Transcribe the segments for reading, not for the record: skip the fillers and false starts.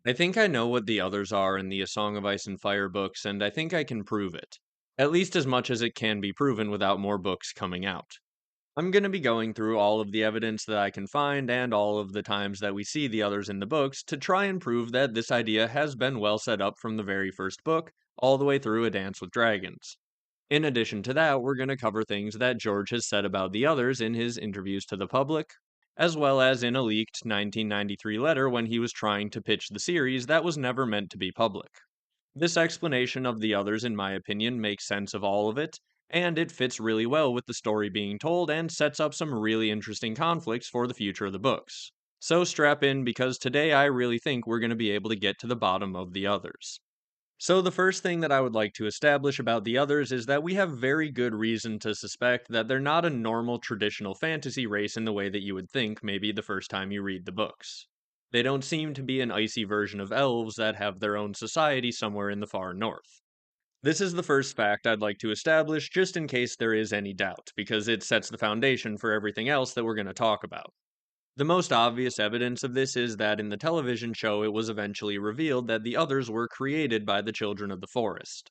I think I know what the others are in the A Song of Ice and Fire books, and I think I can prove it. At least as much as it can be proven without more books coming out. I'm going to be going through all of the evidence that I can find and all of the times that we see the others in the books to try and prove that this idea has been well set up from the very first book, all the way through A Dance with Dragons. In addition to that, we're going to cover things that George has said about the others in his interviews to the public, as well as in a leaked 1993 letter when he was trying to pitch the series that was never meant to be public. This explanation of the others, in my opinion, makes sense of all of it, and it fits really well with the story being told and sets up some really interesting conflicts for the future of the books. So strap in because today I really think we're going to be able to get to the bottom of the others. So, the first thing that I would like to establish about the others is that we have very good reason to suspect that they're not a normal traditional fantasy race in the way that you would think maybe the first time you read the books. They don't seem to be an icy version of elves that have their own society somewhere in the far north. This is the first fact I'd like to establish just in case there is any doubt, because it sets the foundation for everything else that we're going to talk about. The most obvious evidence of this is that in the television show it was eventually revealed that the others were created by the children of the forest.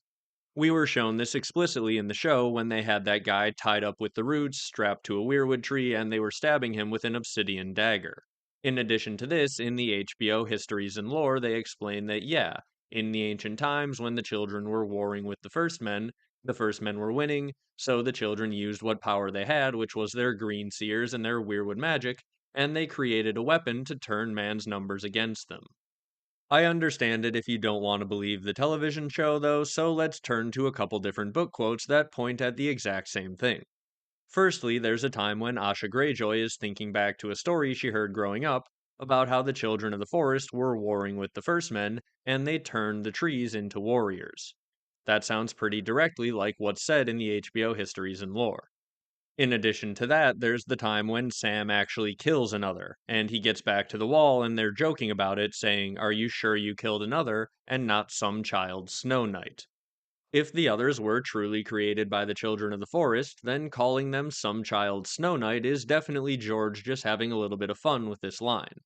We were shown this explicitly in the show when they had that guy tied up with the roots, strapped to a weirwood tree, and they were stabbing him with an obsidian dagger. In addition to this, in the HBO Histories and Lore, they explain that yeah, in the ancient times when the children were warring with the first men were winning, so the children used what power they had, which was their green seers and their weirwood magic, and they created a weapon to turn man's numbers against them. I understand it if you don't want to believe the television show, though, so let's turn to a couple different book quotes that point at the exact same thing. Firstly, there's a time when Asha Greyjoy is thinking back to a story she heard growing up about how the children of the forest were warring with the first men, and they turned the trees into warriors. That sounds pretty directly like what's said in the HBO Histories and Lore. In addition to that, there's the time when Sam actually kills another, and he gets back to the wall and they're joking about it, saying, "Are you sure you killed another, and not some child Snow Knight?" If the others were truly created by the children of the forest, then calling them some child Snow Knight is definitely George just having a little bit of fun with this line.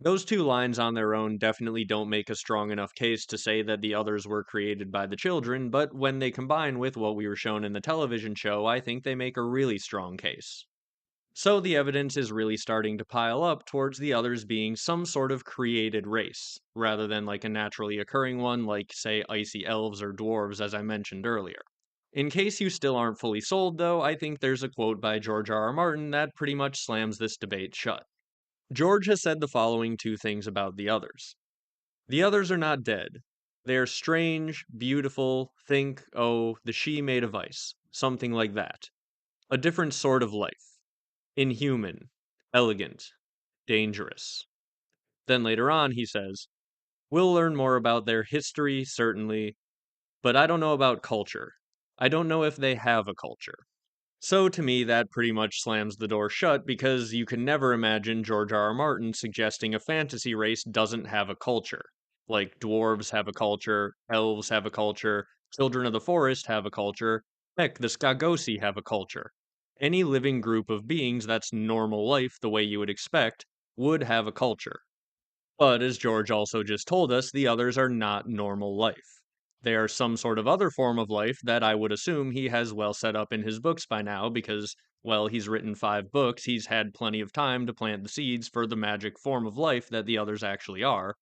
Those two lines on their own definitely don't make a strong enough case to say that the others were created by the children, but when they combine with what we were shown in the television show, I think they make a really strong case. So the evidence is really starting to pile up towards the others being some sort of created race, rather than like a naturally occurring one like, say, icy elves or dwarves, as I mentioned earlier. In case you still aren't fully sold, though, I think there's a quote by George R. R. Martin that pretty much slams this debate shut. George has said the following two things about the others. The others are not dead. They are strange, beautiful, think, oh, the she made of ice, something like that. A different sort of life. Inhuman, elegant, dangerous. Then later on, he says, we'll learn more about their history, certainly, but I don't know about culture. I don't know if they have a culture. So to me, that pretty much slams the door shut because you can never imagine George R. R. Martin suggesting a fantasy race doesn't have a culture. Like dwarves have a culture, elves have a culture, children of the forest have a culture, heck, the Skagosi have a culture. Any living group of beings that's normal life the way you would expect would have a culture. But as George also just told us, the others are not normal life. They are some sort of other form of life that I would assume he has well set up in his books by now because, well, he's written 5 books, he's had plenty of time to plant the seeds for the magic form of life that the others actually are.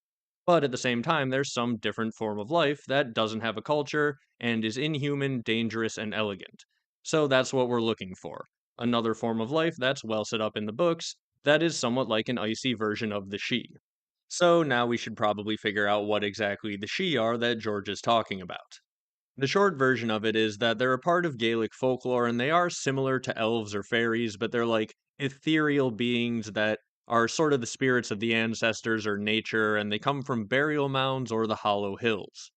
But at the same time, there's some different form of life that doesn't have a culture and is inhuman, dangerous, and elegant. So that's what we're looking for. Another form of life that's well set up in the books that is somewhat like an icy version of the she. So now we should probably figure out what exactly the she are that George is talking about. The short version of it is that they're a part of Gaelic folklore and they are similar to elves or fairies, but they're like ethereal beings that are sort of the spirits of the ancestors or nature, and they come from burial mounds or the hollow hills.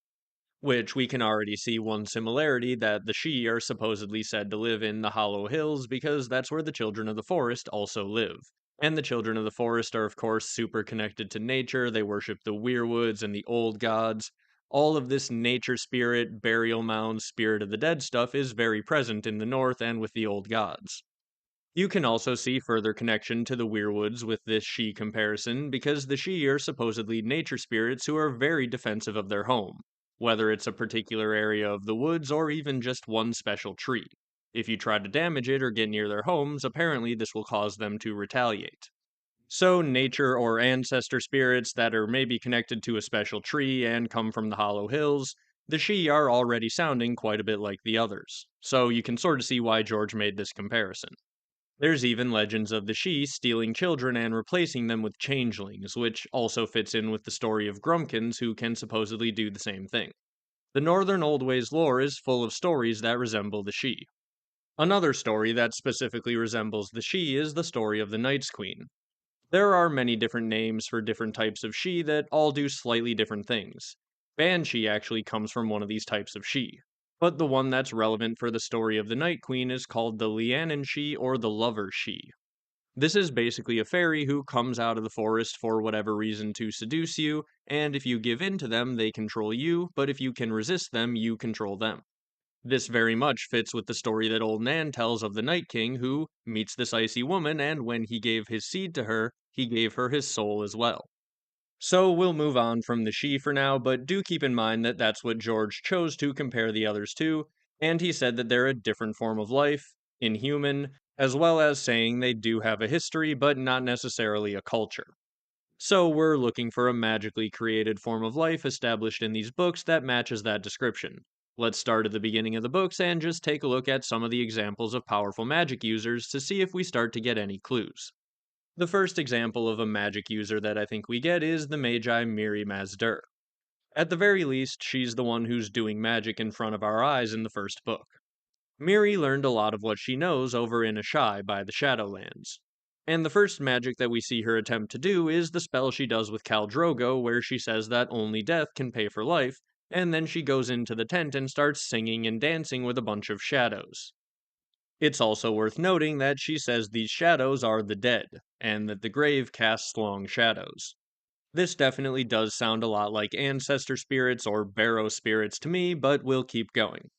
Which we can already see one similarity that the she are supposedly said to live in the hollow hills because that's where the children of the forest also live. And the children of the forest are, of course, super connected to nature. They worship the Weirwoods and the old gods. All of this nature spirit, burial mound, spirit of the dead stuff is very present in the north and with the old gods. You can also see further connection to the Weirwoods with this Sidhe comparison because the Sidhe are supposedly nature spirits who are very defensive of their home, whether it's a particular area of the woods or even just one special tree. If you try to damage it or get near their homes, apparently this will cause them to retaliate. So, nature or ancestor spirits that are maybe connected to a special tree and come from the Hollow Hills, the Sidhe are already sounding quite a bit like the others. So, you can sort of see why George made this comparison. There's even legends of the Sidhe stealing children and replacing them with changelings, which also fits in with the story of Grumpkins, who can supposedly do the same thing. The Northern Old Ways lore is full of stories that resemble the Sidhe. Another story that specifically resembles the Sidhe is the story of the Night's Queen. There are many different names for different types of Sidhe that all do slightly different things. Banshee actually comes from one of these types of Sidhe. But the one that's relevant for the story of the Night Queen is called the Lianan Sidhe or the Lover Sidhe. This is basically a fairy who comes out of the forest for whatever reason to seduce you, and if you give in to them, they control you, but if you can resist them, you control them. This very much fits with the story that old Nan tells of the Night King who meets this icy woman, and when he gave his seed to her, he gave her his soul as well. So we'll move on from the Sidhe for now, but do keep in mind that that's what George chose to compare the others to, and he said that they're a different form of life, inhuman, as well as saying they do have a history, but not necessarily a culture. So we're looking for a magically created form of life established in these books that matches that description. Let's start at the beginning of the books and just take a look at some of the examples of powerful magic users to see if we start to get any clues. The first example of a magic user that I think we get is the Magi Miri Mazdur. At the very least, she's the one who's doing magic in front of our eyes in the first book. Miri learned a lot of what she knows over in Asshai by the Shadowlands. And the first magic that we see her attempt to do is the spell she does with Khal Drogo, where she says that only death can pay for life, and then she goes into the tent and starts singing and dancing with a bunch of shadows. It's also worth noting that she says these shadows are the dead, and that the grave casts long shadows. This definitely does sound a lot like ancestor spirits or barrow spirits to me, but we'll keep going.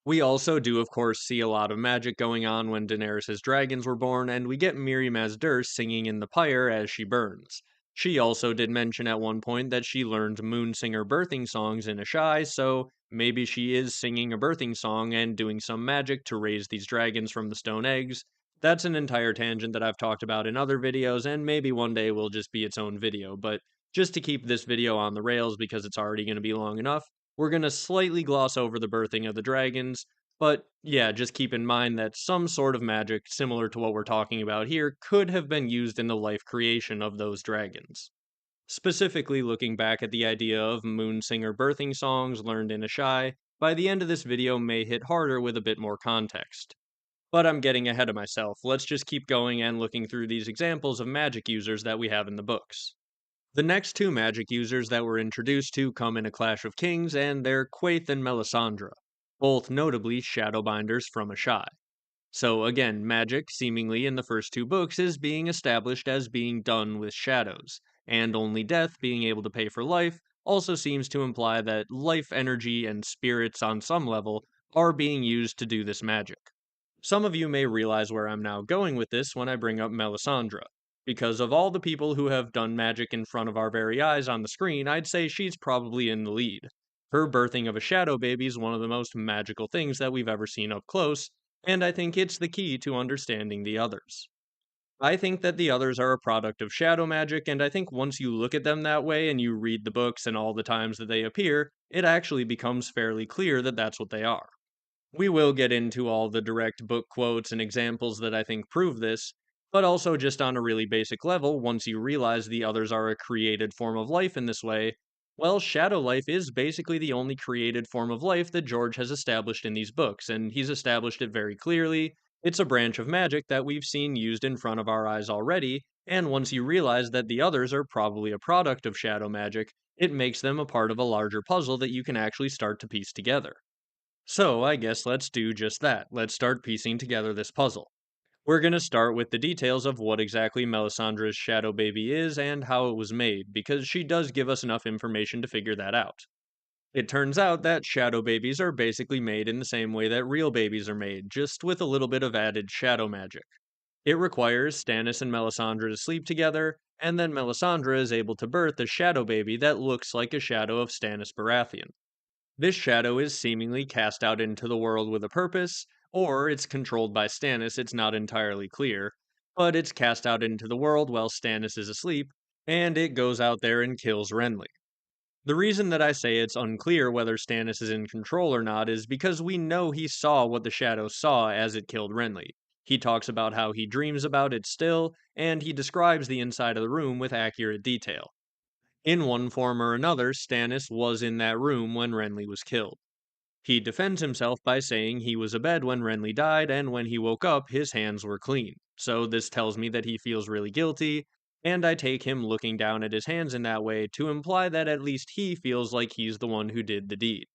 We also do, of course, see a lot of magic going on when Daenerys' dragons were born, and we get Mirri Maz Dur singing in the pyre as she burns. She also did mention at one point that she learned Moonsinger birthing songs in Asshai, so maybe she is singing a birthing song and doing some magic to raise these dragons from the stone eggs. That's an entire tangent that I've talked about in other videos, and maybe one day will just be its own video, but just to keep this video on the rails because it's already going to be long enough, we're going to slightly gloss over the birthing of the dragons, but yeah, just keep in mind that some sort of magic similar to what we're talking about here could have been used in the life creation of those dragons. Specifically, looking back at the idea of Moonsinger birthing songs learned in Asshai, by the end of this video may hit harder with a bit more context. But I'm getting ahead of myself, let's just keep going and looking through these examples of magic users that we have in the books. The next two magic users that we're introduced to come in A Clash of Kings, and they're Quaithe and Melisandre, both notably Shadowbinders from Asshai. So again, magic, seemingly in the first two books, is being established as being done with shadows, and only death being able to pay for life also seems to imply that life energy and spirits on some level are being used to do this magic. Some of you may realize where I'm now going with this when I bring up Melisandre. Because of all the people who have done magic in front of our very eyes on the screen, I'd say she's probably in the lead. Her birthing of a shadow baby is one of the most magical things that we've ever seen up close, and I think it's the key to understanding the others. I think that the others are a product of shadow magic, and I think once you look at them that way and you read the books and all the times that they appear, it actually becomes fairly clear that that's what they are. We will get into all the direct book quotes and examples that I think prove this, but also just on a really basic level, once you realize the others are a created form of life in this way, well, shadow life is basically the only created form of life that George has established in these books, and he's established it very clearly. It's a branch of magic that we've seen used in front of our eyes already, and once you realize that the others are probably a product of shadow magic, it makes them a part of a larger puzzle that you can actually start to piece together. So, I guess let's do just that. Let's start piecing together this puzzle. We're going to start with the details of what exactly Melisandre's shadow baby is and how it was made, because she does give us enough information to figure that out. It turns out that shadow babies are basically made in the same way that real babies are made, just with a little bit of added shadow magic. It requires Stannis and Melisandre to sleep together, and then Melisandre is able to birth a shadow baby that looks like a shadow of Stannis Baratheon. This shadow is seemingly cast out into the world with a purpose, or it's controlled by Stannis, it's not entirely clear, but it's cast out into the world while Stannis is asleep, and it goes out there and kills Renly. The reason that I say it's unclear whether Stannis is in control or not is because we know he saw what the shadow saw as it killed Renly. He talks about how he dreams about it still, and he describes the inside of the room with accurate detail. In one form or another, Stannis was in that room when Renly was killed. He defends himself by saying he was abed when Renly died, and when he woke up, his hands were clean. So this tells me that he feels really guilty, and I take him looking down at his hands in that way to imply that at least he feels like he's the one who did the deed.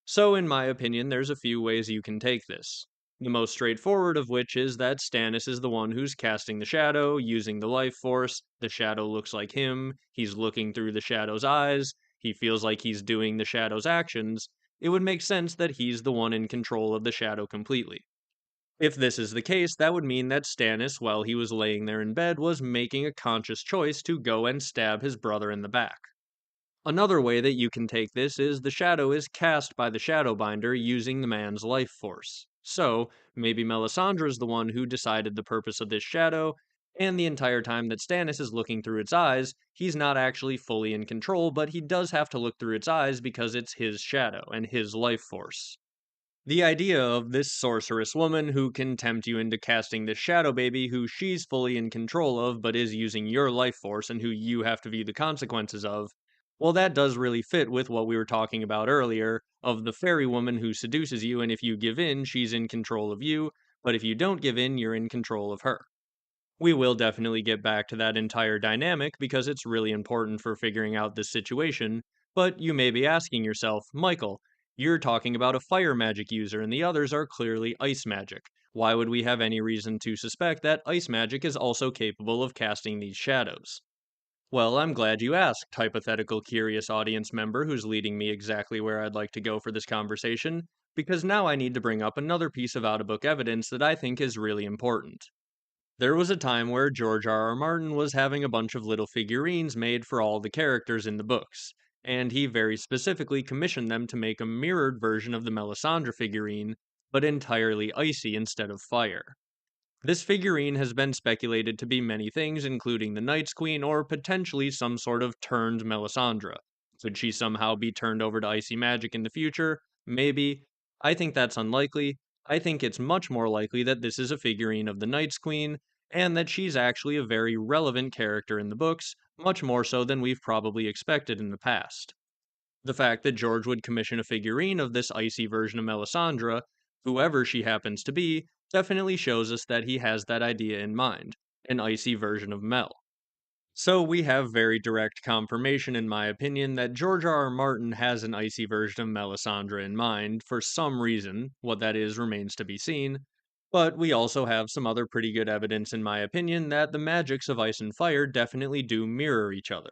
So, in my opinion, there's a few ways you can take this. The most straightforward of which is that Stannis is the one who's casting the shadow, using the life force, the shadow looks like him, he's looking through the shadow's eyes, he feels like he's doing the shadow's actions. It would make sense that he's the one in control of the shadow completely. If this is the case, that would mean that Stannis, while he was laying there in bed, was making a conscious choice to go and stab his brother in the back. Another way that you can take this is the shadow is cast by the Shadowbinder using the man's life force. So, maybe Melisandre is the one who decided the purpose of this shadow, and the entire time that Stannis is looking through its eyes, he's not actually fully in control, but he does have to look through its eyes because it's his shadow and his life force. The idea of this sorceress woman who can tempt you into casting this shadow baby who she's fully in control of but is using your life force and who you have to view the consequences of, well, that does really fit with what we were talking about earlier of the fairy woman who seduces you, and if you give in, she's in control of you, but if you don't give in, you're in control of her. We will definitely get back to that entire dynamic because it's really important for figuring out this situation, but you may be asking yourself, Michael, you're talking about a fire magic user and the others are clearly ice magic. Why would we have any reason to suspect that ice magic is also capable of casting these shadows? Well, I'm glad you asked, hypothetical curious audience member who's leading me exactly where I'd like to go for this conversation, because now I need to bring up another piece of out of book evidence that I think is really important. There was a time where George R. R. Martin was having a bunch of little figurines made for all the characters in the books, and he very specifically commissioned them to make a mirrored version of the Melisandre figurine, but entirely icy instead of fire. This figurine has been speculated to be many things, including the Night's Queen or potentially some sort of turned Melisandre. Could she somehow be turned over to icy magic in the future? Maybe. I think that's unlikely. I think it's much more likely that this is a figurine of the Night's Queen, and that she's actually a very relevant character in the books, much more so than we've probably expected in the past. The fact that George would commission a figurine of this icy version of Melisandre, whoever she happens to be, definitely shows us that he has that idea in mind, an icy version of Mel. So we have very direct confirmation, in my opinion, that George R. R. Martin has an icy version of Melisandre in mind for some reason. What that is remains to be seen. But we also have some other pretty good evidence, in my opinion, that the magics of ice and fire definitely do mirror each other.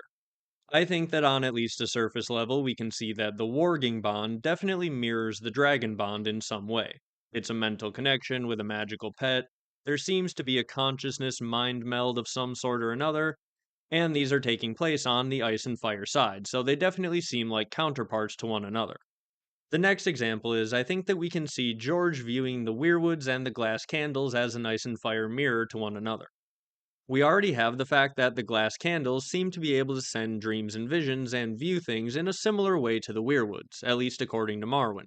I think that on at least a surface level, we can see that the warging bond definitely mirrors the dragon bond in some way. It's a mental connection with a magical pet. There seems to be a consciousness mind meld of some sort or another, and these are taking place on the ice and fire side, so they definitely seem like counterparts to one another. The next example is I think that we can see George viewing the Weirwoods and the glass candles as an ice and fire mirror to one another. We already have the fact that the glass candles seem to be able to send dreams and visions and view things in a similar way to the Weirwoods, at least according to Marwyn.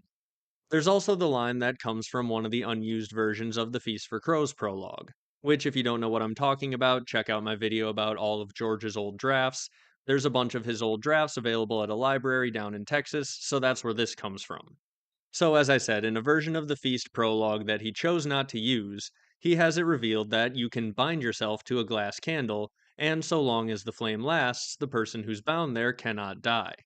There's also the line that comes from one of the unused versions of the Feast for Crows prologue, which, if you don't know what I'm talking about, check out my video about all of George's old drafts. There's a bunch of his old drafts available at a library down in Texas, so that's where this comes from. So, as I said, in a version of the Feast prologue that he chose not to use, he has it revealed that you can bind yourself to a glass candle, and so long as the flame lasts, the person who's bound there cannot die.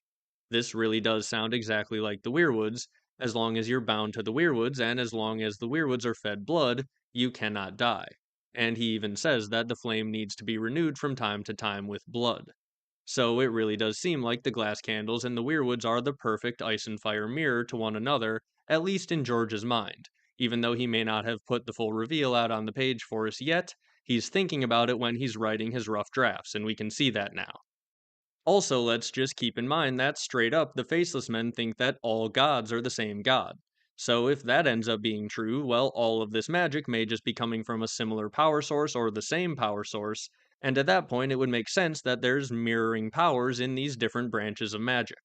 This really does sound exactly like the Weirwoods. As long as you're bound to the Weirwoods, and as long as the Weirwoods are fed blood, you cannot die. And he even says that the flame needs to be renewed from time to time with blood. So it really does seem like the glass candles and the Weirwoods are the perfect ice and fire mirror to one another, at least in George's mind. Even though he may not have put the full reveal out on the page for us yet, He's thinking about it when he's writing his rough drafts, and we can see that now. Also, let's just keep in mind that straight up the Faceless Men think that all gods are the same god. So if that ends up being true, well, all of this magic may just be coming from a similar power source or the same power source, and at that point it would make sense that there's mirroring powers in these different branches of magic.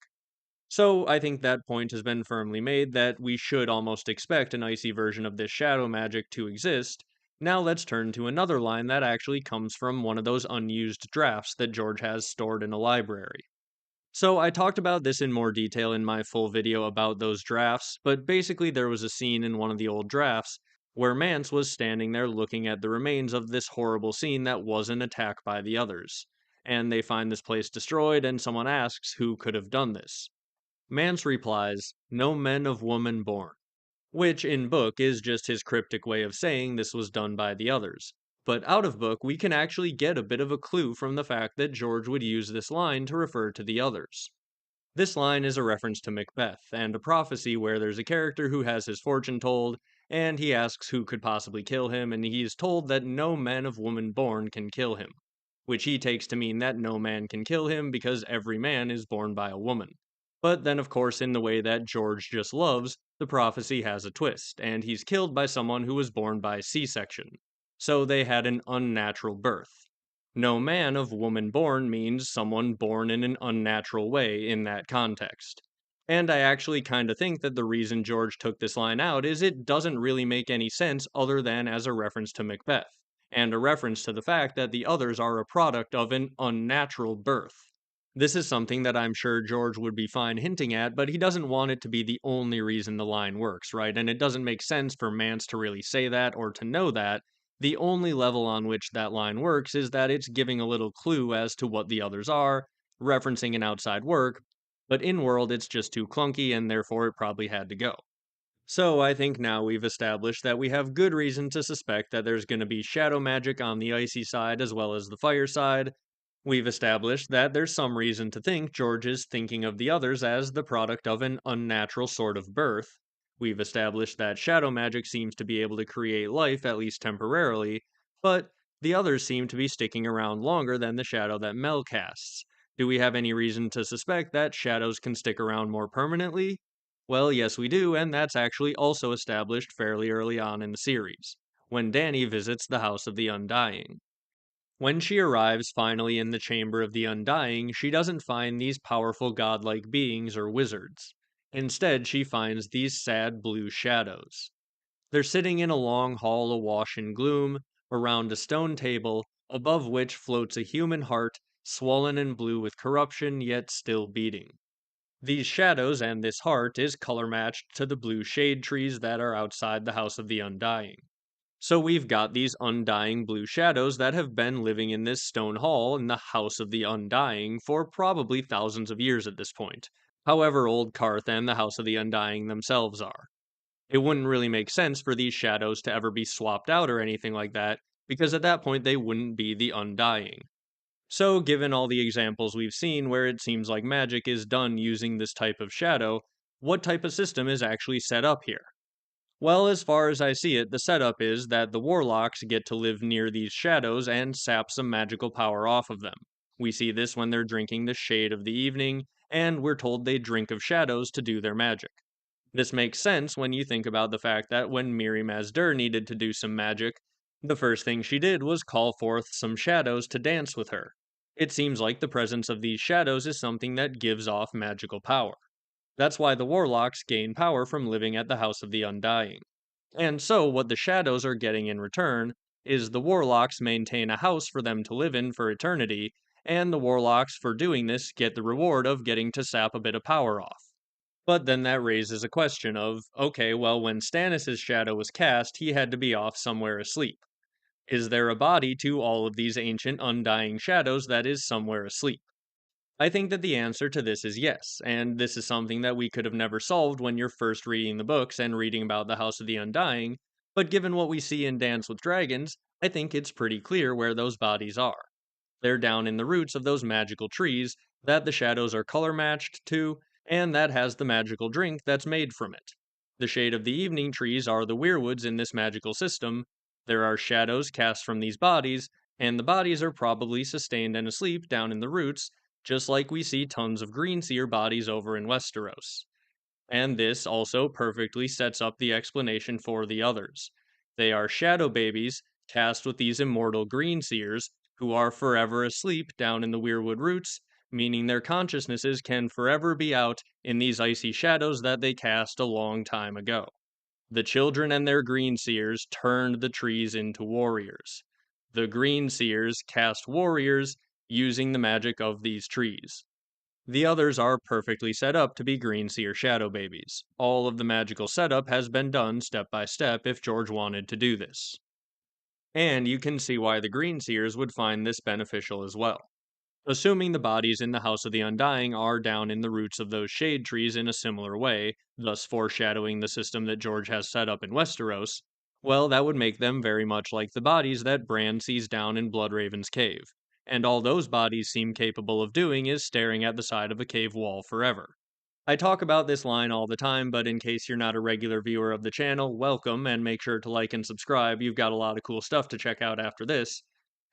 So I think that point has been firmly made that we should almost expect an icy version of this shadow magic to exist. Now let's turn to another line that actually comes from one of those unused drafts that George has stored in a library. So I talked about this in more detail in my full video about those drafts, but basically there was a scene in one of the old drafts where Mance was standing there looking at the remains of this horrible scene that was an attack by the others. And they find this place destroyed and someone asks who could have done this. Mance replies, "No men of woman born," which in book is just his cryptic way of saying this was done by the others. But out of book, we can actually get a bit of a clue from the fact that George would use this line to refer to the others. This line is a reference to Macbeth and a prophecy where there's a character who has his fortune told, and he asks who could possibly kill him, and he is told that no man of woman born can kill him, which he takes to mean that no man can kill him because every man is born by a woman. But then, of course, in the way that George just loves, the prophecy has a twist, and he's killed by someone who was born by C-section. So they had an unnatural birth. No man of woman born means someone born in an unnatural way in that context. And I actually kinda think that the reason George took this line out is it doesn't really make any sense other than as a reference to Macbeth, and a reference to the fact that the others are a product of an unnatural birth. This is something that I'm sure George would be fine hinting at, but he doesn't want it to be the only reason the line works, right? And it doesn't make sense for Mance to really say that or to know that. The only level on which that line works is that it's giving a little clue as to what the others are, referencing an outside work, but in world it's just too clunky and therefore it probably had to go. So I think now we've established that we have good reason to suspect that there's going to be shadow magic on the icy side as well as the fire side. We've established that there's some reason to think George is thinking of the others as the product of an unnatural sort of birth. We've established that shadow magic seems to be able to create life, at least temporarily, but the others seem to be sticking around longer than the shadow that Mel casts. Do we have any reason to suspect that shadows can stick around more permanently? Well, yes, we do, and that's actually also established fairly early on in the series, when Dany visits the House of the Undying. When she arrives finally in the Chamber of the Undying, she doesn't find these powerful godlike beings or wizards. Instead, she finds these sad blue shadows. They're sitting in a long hall awash in gloom, around a stone table, above which floats a human heart, swollen and blue with corruption, yet still beating. These shadows and this heart is color matched to the blue shade trees that are outside the House of the Undying. So we've got these undying blue shadows that have been living in this stone hall in the House of the Undying for probably thousands of years at this point, however old Karth and the House of the Undying themselves are. It wouldn't really make sense for these shadows to ever be swapped out or anything like that, because at that point they wouldn't be the Undying. So, given all the examples we've seen where it seems like magic is done using this type of shadow, what type of system is actually set up here? Well, as far as I see it, the setup is that the warlocks get to live near these shadows and sap some magical power off of them. We see this when they're drinking the shade of the evening, and we're told they drink of shadows to do their magic. This makes sense when you think about the fact that when Mirri Maz Dur needed to do some magic, the first thing she did was call forth some shadows to dance with her. It seems like the presence of these shadows is something that gives off magical power. That's why the warlocks gain power from living at the House of the Undying. And so, what the shadows are getting in return is the warlocks maintain a house for them to live in for eternity, and the warlocks, for doing this, get the reward of getting to sap a bit of power off. But then that raises a question of okay, well, when Stannis' shadow was cast, he had to be off somewhere asleep. Is there a body to all of these ancient undying shadows that is somewhere asleep? I think that the answer to this is yes, and this is something that we could have never solved when you're first reading the books and reading about the House of the Undying, but given what we see in Dance with Dragons, I think it's pretty clear where those bodies are. They're down in the roots of those magical trees that the shadows are color matched to, and that has the magical drink that's made from it. The shade of the evening trees are the Weirwoods in this magical system, There are shadows cast from these bodies, and the bodies are probably sustained and asleep down in the roots, just like we see tons of green seer bodies over in Westeros. And this also perfectly sets up the explanation for the others. They are shadow babies cast with these immortal green seers who are forever asleep down in the Weirwood roots, meaning their consciousnesses can forever be out in these icy shadows that they cast a long time ago. The children and their green seers turned the trees into warriors. The green seers cast warriors using the magic of these trees. The others are perfectly set up to be green seer shadow babies. All of the magical setup has been done step by step if George wanted to do this. And you can see why the green seers would find this beneficial as well. Assuming the bodies in the House of the Undying are down in the roots of those shade trees in a similar way, thus foreshadowing the system that George has set up in Westeros, well, that would make them very much like the bodies that Bran sees down in Bloodraven's cave. And all those bodies seem capable of doing is staring at the side of a cave wall forever. I talk about this line all the time, but in case you're not a regular viewer of the channel, welcome and make sure to like and subscribe. You've got a lot of cool stuff to check out after this.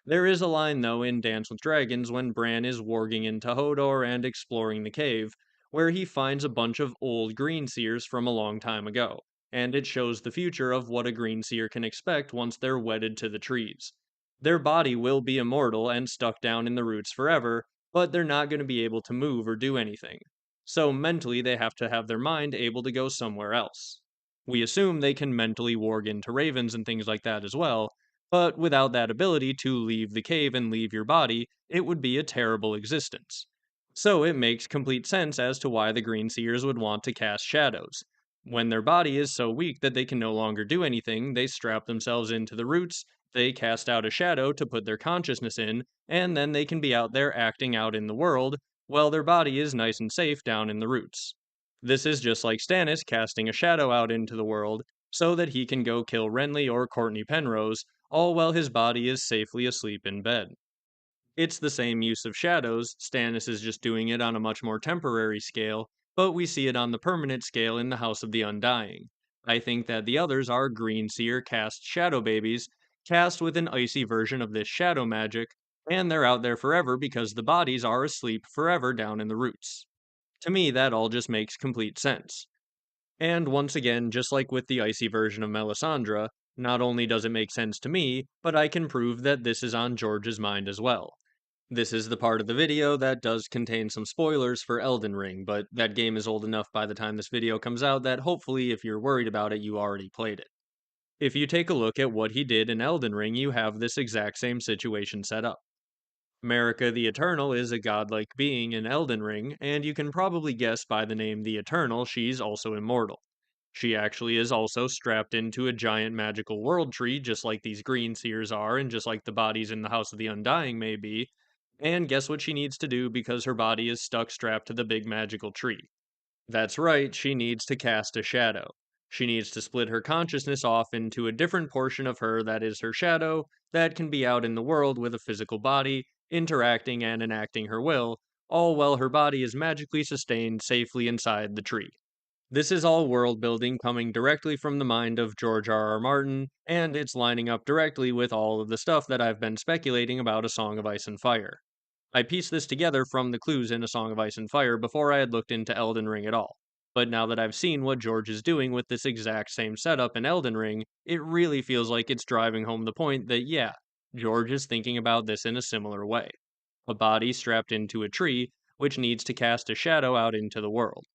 There is a line, though, in Dance with Dragons when Bran is warging into Hodor and exploring the cave, where he finds a bunch of old green seers from a long time ago, and it shows the future of what a green seer can expect once they're wedded to the trees. Their body will be immortal and stuck down in the roots forever, but they're not going to be able to move or do anything. So mentally, they have to have their mind able to go somewhere else. We assume they can mentally warg into ravens and things like that as well, but without that ability to leave the cave and leave your body, it would be a terrible existence. So it makes complete sense as to why the Green Seers would want to cast shadows. When their body is so weak that they can no longer do anything, they strap themselves into the roots, they cast out a shadow to put their consciousness in, and then they can be out there acting out in the world, while their body is nice and safe down in the roots. This is just like Stannis casting a shadow out into the world, so that he can go kill Renly or Courtney Penrose, all while his body is safely asleep in bed. It's the same use of shadows, Stannis is just doing it on a much more temporary scale, but we see it on the permanent scale in the House of the Undying. I think that the others are Green Seer cast shadow babies, cast with an icy version of this shadow magic, and they're out there forever because the bodies are asleep forever down in the roots. To me, that all just makes complete sense. And once again, just like with the icy version of Melisandre, not only does it make sense to me, but I can prove that this is on George's mind as well. This is the part of the video that does contain some spoilers for Elden Ring, but that game is old enough by the time this video comes out that hopefully if you're worried about it, you already played it. If you take a look at what he did in Elden Ring, you have this exact same situation set up. Marika the Eternal is a godlike being in Elden Ring, and you can probably guess by the name the Eternal she's also immortal. She actually is also strapped into a giant magical world tree, just like these green seers are, and just like the bodies in the House of the Undying may be. And guess what she needs to do because her body is stuck strapped to the big magical tree? That's right, she needs to cast a shadow. She needs to split her consciousness off into a different portion of her that is her shadow, that can be out in the world with a physical body, interacting and enacting her will, all while her body is magically sustained safely inside the tree. This is all world building coming directly from the mind of George R.R. Martin, and it's lining up directly with all of the stuff that I've been speculating about A Song of Ice and Fire. I pieced this together from the clues in A Song of Ice and Fire before I had looked into Elden Ring at all. But now that I've seen what George is doing with this exact same setup in Elden Ring, it really feels like it's driving home the point that yeah, George is thinking about this in a similar way. A body strapped into a tree, which needs to cast a shadow out into the world.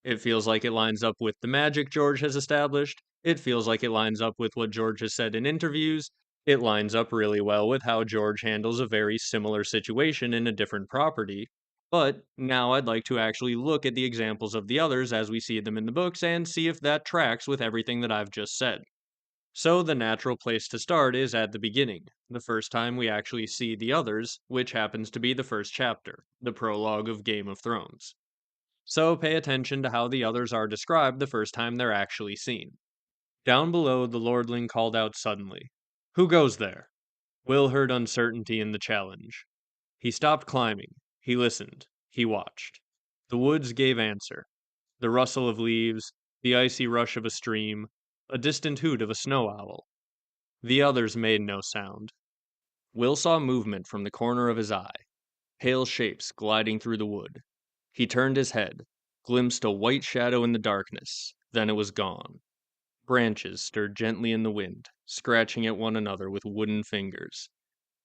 It feels like it lines up with the magic George has established. It feels like it lines up with what George has said in interviews. It lines up really well with how George handles a very similar situation in a different property. But now I'd like to actually look at the examples of the others as we see them in the books and see if that tracks with everything that I've just said. So the natural place to start is at the beginning, the first time we actually see the others, which happens to be the first chapter, the prologue of Game of Thrones. So pay attention to how the others are described the first time they're actually seen. Down below, the lordling called out suddenly, "Who goes there?" Will heard uncertainty in the challenge. He stopped climbing. He listened. He watched. The woods gave answer. The rustle of leaves, the icy rush of a stream, a distant hoot of a snow owl. The others made no sound. Will saw movement from the corner of his eye, pale shapes gliding through the wood. He turned his head, glimpsed a white shadow in the darkness, then it was gone. Branches stirred gently in the wind, scratching at one another with wooden fingers.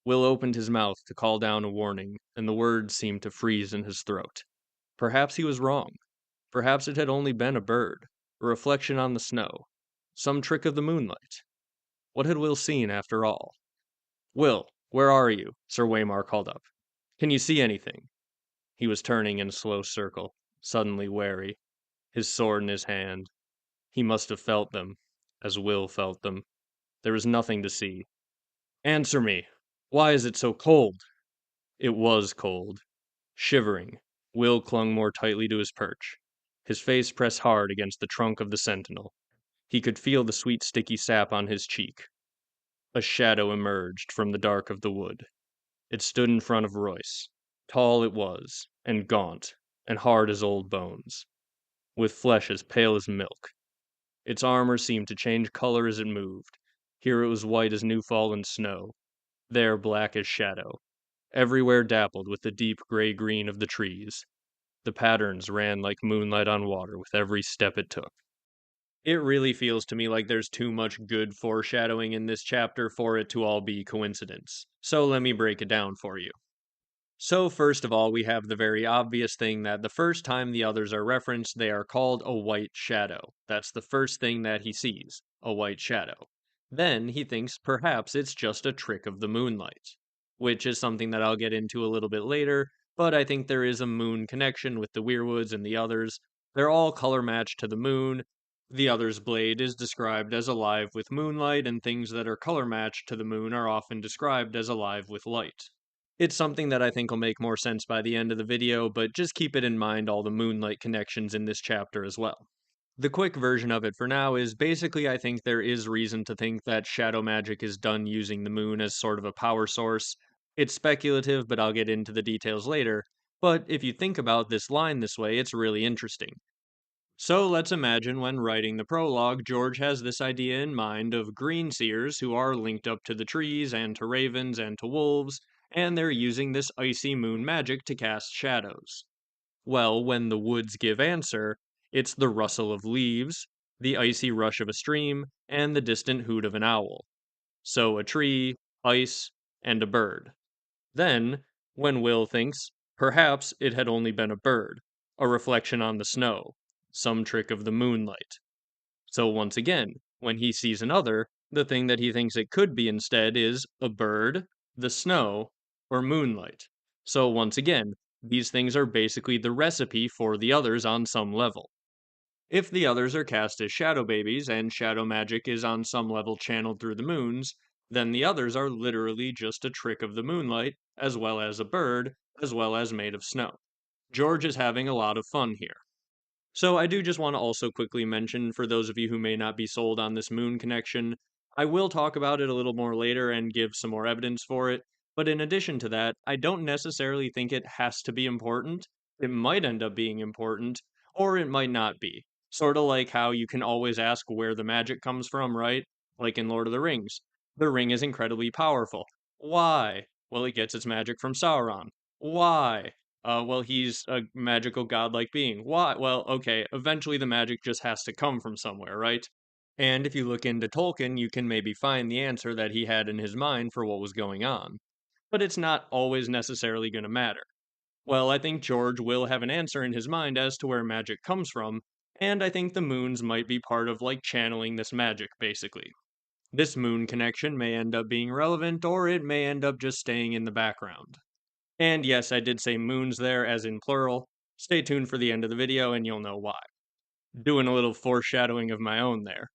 Will opened his mouth to call down a warning, and the words seemed to freeze in his throat. Perhaps he was wrong. Perhaps it had only been a bird, a reflection on the snow, some trick of the moonlight. What had Will seen after all? "Will, where are you?" Sir Waymar called up. "Can you see anything?" He was turning in a slow circle, suddenly wary, his sword in his hand. He must have felt them, as Will felt them. There was nothing to see. "Answer me! Why is it so cold?" It was cold. Shivering, Will clung more tightly to his perch, his face pressed hard against the trunk of the sentinel. He could feel the sweet sticky sap on his cheek. A shadow emerged from the dark of the wood. It stood in front of Royce. Tall it was, and gaunt, and hard as old bones, with flesh as pale as milk. Its armor seemed to change color as it moved. Here it was white as new-fallen snow, there black as shadow, everywhere dappled with the deep gray-green of the trees. The patterns ran like moonlight on water with every step it took. It really feels to me like there's too much good foreshadowing in this chapter for it to all be coincidence. So let me break it down for you. So, first of all, we have the very obvious thing that the first time the others are referenced, they are called a white shadow. That's the first thing that he sees, a white shadow. Then he thinks perhaps it's just a trick of the moonlight, which is something that I'll get into a little bit later, but I think there is a moon connection with the Weirwoods and the others. They're all color matched to the moon. The other's blade is described as alive with moonlight, and things that are color matched to the moon are often described as alive with light. It's something that I think will make more sense by the end of the video, but just keep it in mind all the moonlight connections in this chapter as well. The quick version of it for now is basically I think there is reason to think that shadow magic is done using the moon as sort of a power source. It's speculative, but I'll get into the details later. But if you think about this line this way, it's really interesting. So let's imagine when writing the prologue, George has this idea in mind of green seers who are linked up to the trees and to ravens and to wolves, and they're using this icy moon magic to cast shadows. Well, when the woods give answer, it's the rustle of leaves, the icy rush of a stream, and the distant hoot of an owl. So a tree, ice, and a bird. Then, when Will thinks, perhaps it had only been a bird, a reflection on the snow, some trick of the moonlight. So once again, when he sees another, the thing that he thinks it could be instead is a bird, the snow, or moonlight. So once again, these things are basically the recipe for the others on some level. If the others are cast as shadow babies and shadow magic is on some level channeled through the moons, then the others are literally just a trick of the moonlight, as well as a bird, as well as made of snow. George is having a lot of fun here. So I do just want to also quickly mention, for those of you who may not be sold on this moon connection, I will talk about it a little more later and give some more evidence for it, but in addition to that, I don't necessarily think it has to be important. It might end up being important, or it might not be. Sort of like how you can always ask where the magic comes from, right? Like in Lord of the Rings. The ring is incredibly powerful. Why? Well, it gets its magic from Sauron. Why? Well, he's a magical godlike being. Why? Well, okay, eventually the magic just has to come from somewhere, right? And if you look into Tolkien, you can maybe find the answer that he had in his mind for what was going on. But it's not always necessarily going to matter. Well, I think George will have an answer in his mind as to where magic comes from, and I think the moons might be part of like channeling this magic, basically. This moon connection may end up being relevant, or it may end up just staying in the background. And yes, I did say moons there, as in plural. Stay tuned for the end of the video and you'll know why. Doing a little foreshadowing of my own there.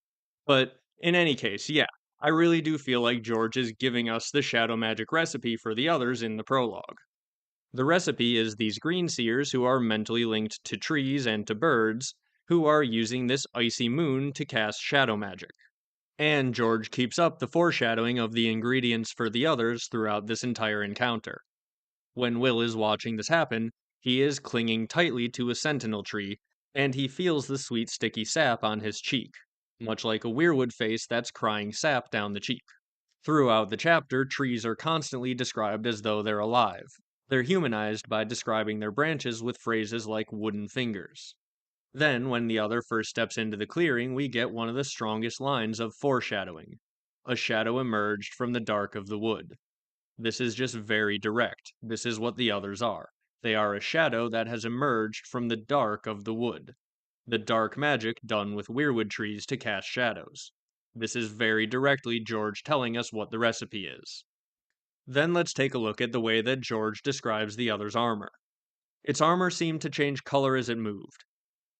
But in any case, yeah, I really do feel like George is giving us the shadow magic recipe for the others in the prologue. The recipe is these green seers who are mentally linked to trees and to birds, who are using this icy moon to cast shadow magic. And George keeps up the foreshadowing of the ingredients for the others throughout this entire encounter. When Will is watching this happen, he is clinging tightly to a sentinel tree, and he feels the sweet sticky sap on his cheek, much like a weirwood face that's crying sap down the cheek. Throughout the chapter, trees are constantly described as though they're alive. They're humanized by describing their branches with phrases like wooden fingers. Then, when the other first steps into the clearing, we get one of the strongest lines of foreshadowing. A shadow emerged from the dark of the wood. This is just very direct. This is what the others are. They are a shadow that has emerged from the dark of the wood. The dark magic done with weirwood trees to cast shadows. This is very directly George telling us what the recipe is. Then let's take a look at the way that George describes the other's armor. Its armor seemed to change color as it moved.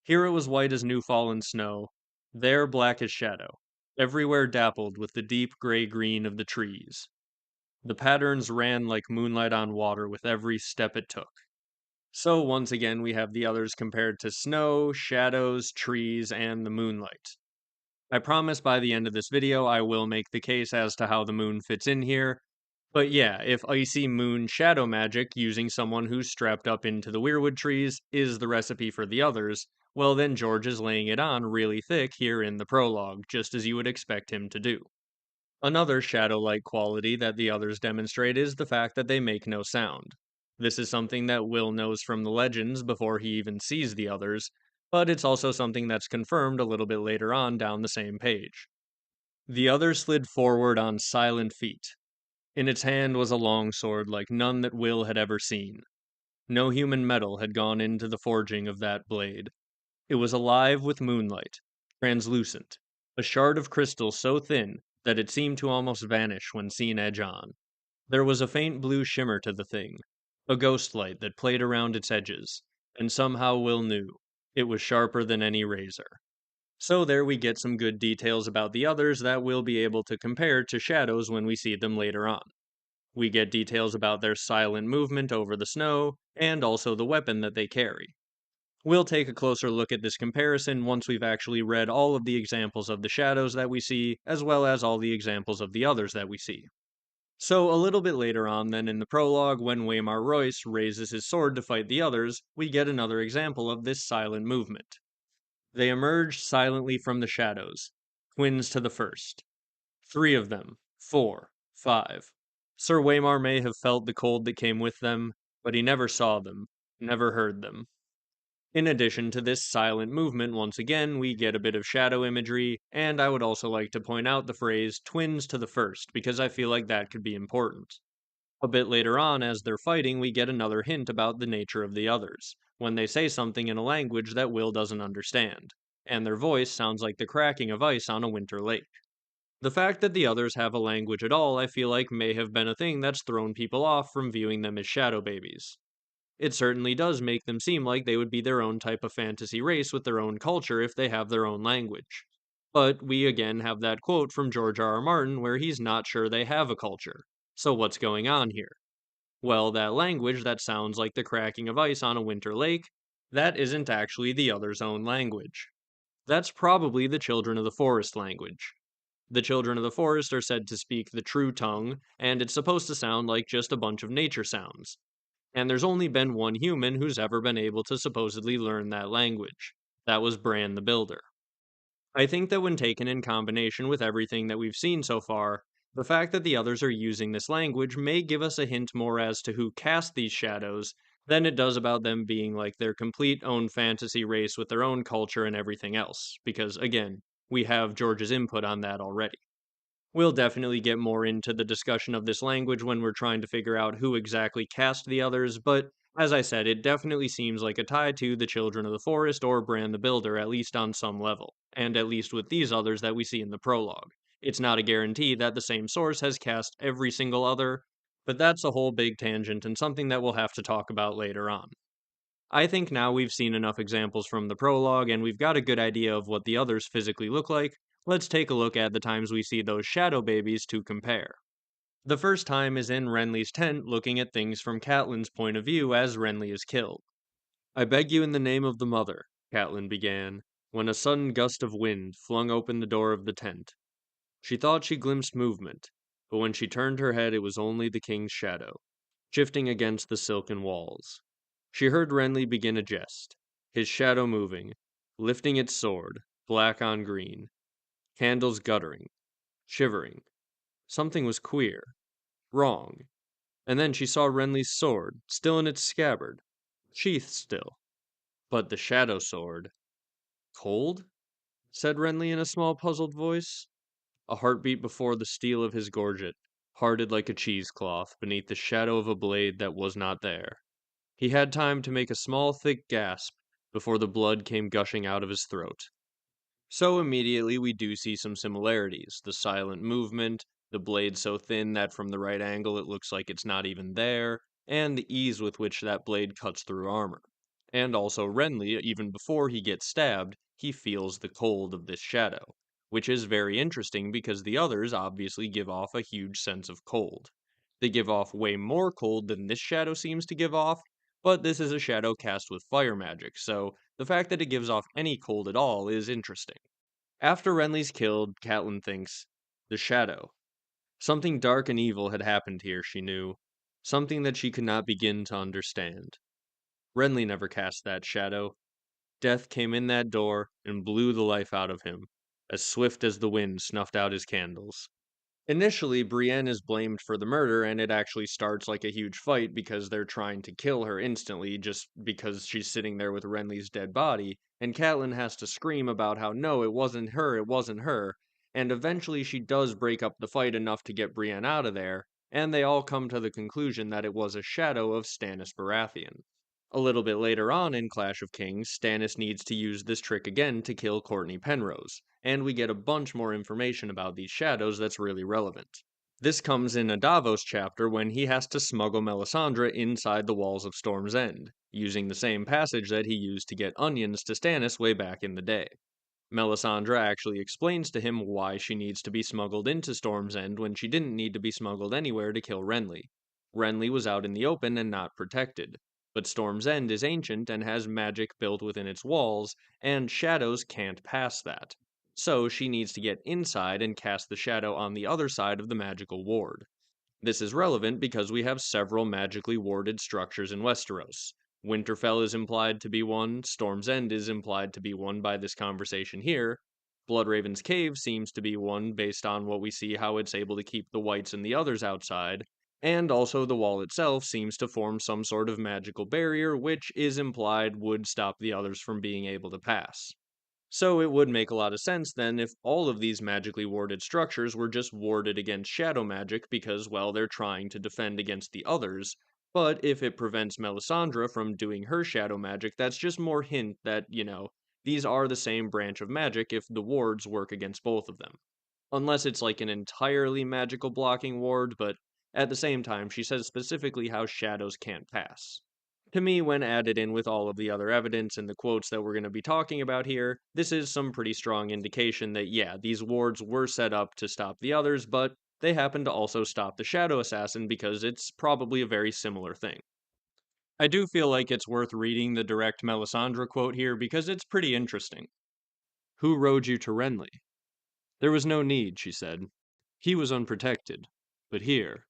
Here it was white as new fallen snow, there black as shadow, everywhere dappled with the deep gray-green of the trees. The patterns ran like moonlight on water with every step it took. So once again we have the others compared to snow, shadows, trees, and the moonlight. I promise by the end of this video I will make the case as to how the moon fits in here, but yeah, if icy moon shadow magic using someone who's strapped up into the weirwood trees is the recipe for the others, well then George is laying it on really thick here in the prologue, just as you would expect him to do. Another shadow-like quality that the others demonstrate is the fact that they make no sound. This is something that Will knows from the legends before he even sees the others, but it's also something that's confirmed a little bit later on down the same page. The other slid forward on silent feet. In its hand was a long sword like none that Will had ever seen. No human metal had gone into the forging of that blade. It was alive with moonlight, translucent, a shard of crystal so thin that it seemed to almost vanish when seen edge on. There was a faint blue shimmer to the thing, a ghost light that played around its edges, and somehow Will knew it was sharper than any razor. So there we get some good details about the others that we'll be able to compare to shadows when we see them later on. We get details about their silent movement over the snow, and also the weapon that they carry. We'll take a closer look at this comparison once we've actually read all of the examples of the shadows that we see, as well as all the examples of the others that we see. So a little bit later on then in the prologue, when Waymar Royce raises his sword to fight the others, we get another example of this silent movement. They emerged silently from the shadows, twins to the first. 3 of them, 4, 5. Sir Waymar may have felt the cold that came with them, but he never saw them, never heard them. In addition to this silent movement, once again, we get a bit of shadow imagery, and I would also like to point out the phrase twins to the first, because I feel like that could be important. A bit later on, as they're fighting, we get another hint about the nature of the others, when they say something in a language that Will doesn't understand, and their voice sounds like the cracking of ice on a winter lake. The fact that the others have a language at all, I feel like may have been a thing that's thrown people off from viewing them as shadow babies. It certainly does make them seem like they would be their own type of fantasy race with their own culture if they have their own language. But we again have that quote from George R. R. Martin where he's not sure they have a culture. So what's going on here? Well, that language that sounds like the cracking of ice on a winter lake, that isn't actually the other's own language. That's probably the Children of the Forest language. The Children of the Forest are said to speak the true tongue, and it's supposed to sound like just a bunch of nature sounds. And there's only been one human who's ever been able to supposedly learn that language. That was Bran the Builder. I think that when taken in combination with everything that we've seen so far, the fact that the others are using this language may give us a hint more as to who cast these shadows than it does about them being like their complete own fantasy race with their own culture and everything else, because again, we have George's input on that already. We'll definitely get more into the discussion of this language when we're trying to figure out who exactly cast the others, but as I said, it definitely seems like a tie to the Children of the Forest or Bran the Builder, at least on some level, and at least with these others that we see in the prologue. It's not a guarantee that the same source has cast every single other, but that's a whole big tangent and something that we'll have to talk about later on. I think now we've seen enough examples from the prologue and we've got a good idea of what the others physically look like. Let's take a look at the times we see those shadow babies to compare. The first time is in Renly's tent looking at things from Catelyn's point of view as Renly is killed. "I beg you in the name of the mother," Catelyn began, when a sudden gust of wind flung open the door of the tent. She thought she glimpsed movement, but when she turned her head it was only the king's shadow, shifting against the silken walls. She heard Renly begin a jest, his shadow moving, lifting its sword, black on green, candles guttering, shivering. Something was queer, wrong, and then she saw Renly's sword, still in its scabbard, sheathed still. But the shadow sword. Cold? Said Renly in a small puzzled voice. A heartbeat before the steel of his gorget, parted like a cheesecloth beneath the shadow of a blade that was not there. He had time to make a small thick gasp before the blood came gushing out of his throat. So immediately we do see some similarities. The silent movement, the blade so thin that from the right angle it looks like it's not even there, and the ease with which that blade cuts through armor. And also Renly, even before he gets stabbed, he feels the cold of this shadow, which is very interesting because the others obviously give off a huge sense of cold. They give off way more cold than this shadow seems to give off, but this is a shadow cast with fire magic, so the fact that it gives off any cold at all is interesting. After Renly's killed, Catelyn thinks, the shadow. Something dark and evil had happened here, she knew. Something that she could not begin to understand. Renly never cast that shadow. Death came in that door and blew the life out of him, as swift as the wind snuffed out his candles. Initially, Brienne is blamed for the murder, and it actually starts like a huge fight because they're trying to kill her instantly just because she's sitting there with Renly's dead body, and Catelyn has to scream about how no, it wasn't her, and eventually she does break up the fight enough to get Brienne out of there, and they all come to the conclusion that it was a shadow of Stannis Baratheon. A little bit later on in Clash of Kings, Stannis needs to use this trick again to kill Courtney Penrose, and we get a bunch more information about these shadows that's really relevant. This comes in a Davos chapter when he has to smuggle Melisandre inside the walls of Storm's End, using the same passage that he used to get onions to Stannis way back in the day. Melisandre actually explains to him why she needs to be smuggled into Storm's End when she didn't need to be smuggled anywhere to kill Renly. Renly was out in the open and not protected, but Storm's End is ancient and has magic built within its walls, and shadows can't pass that. So she needs to get inside and cast the shadow on the other side of the magical ward. This is relevant because we have several magically warded structures in Westeros. Winterfell is implied to be one, Storm's End is implied to be one by this conversation here. Bloodraven's Cave seems to be one based on what we see how it's able to keep the whites and the others outside, and also the wall itself seems to form some sort of magical barrier which is implied would stop the others from being able to pass. So it would make a lot of sense then if all of these magically warded structures were just warded against shadow magic because, well, they're trying to defend against the others. But if it prevents Melisandre from doing her shadow magic, that's just more hint that, these are the same branch of magic if the wards work against both of them. Unless it's like an entirely magical blocking ward, but at the same time, she says specifically how shadows can't pass. To me, when added in with all of the other evidence and the quotes that we're going to be talking about here, this is some pretty strong indication that, yeah, these wards were set up to stop the others, but they happen to also stop the Shadow Assassin because it's probably a very similar thing. I do feel like it's worth reading the direct Melisandre quote here because it's pretty interesting. Who rode you to Renly? There was no need, she said. He was unprotected. But here,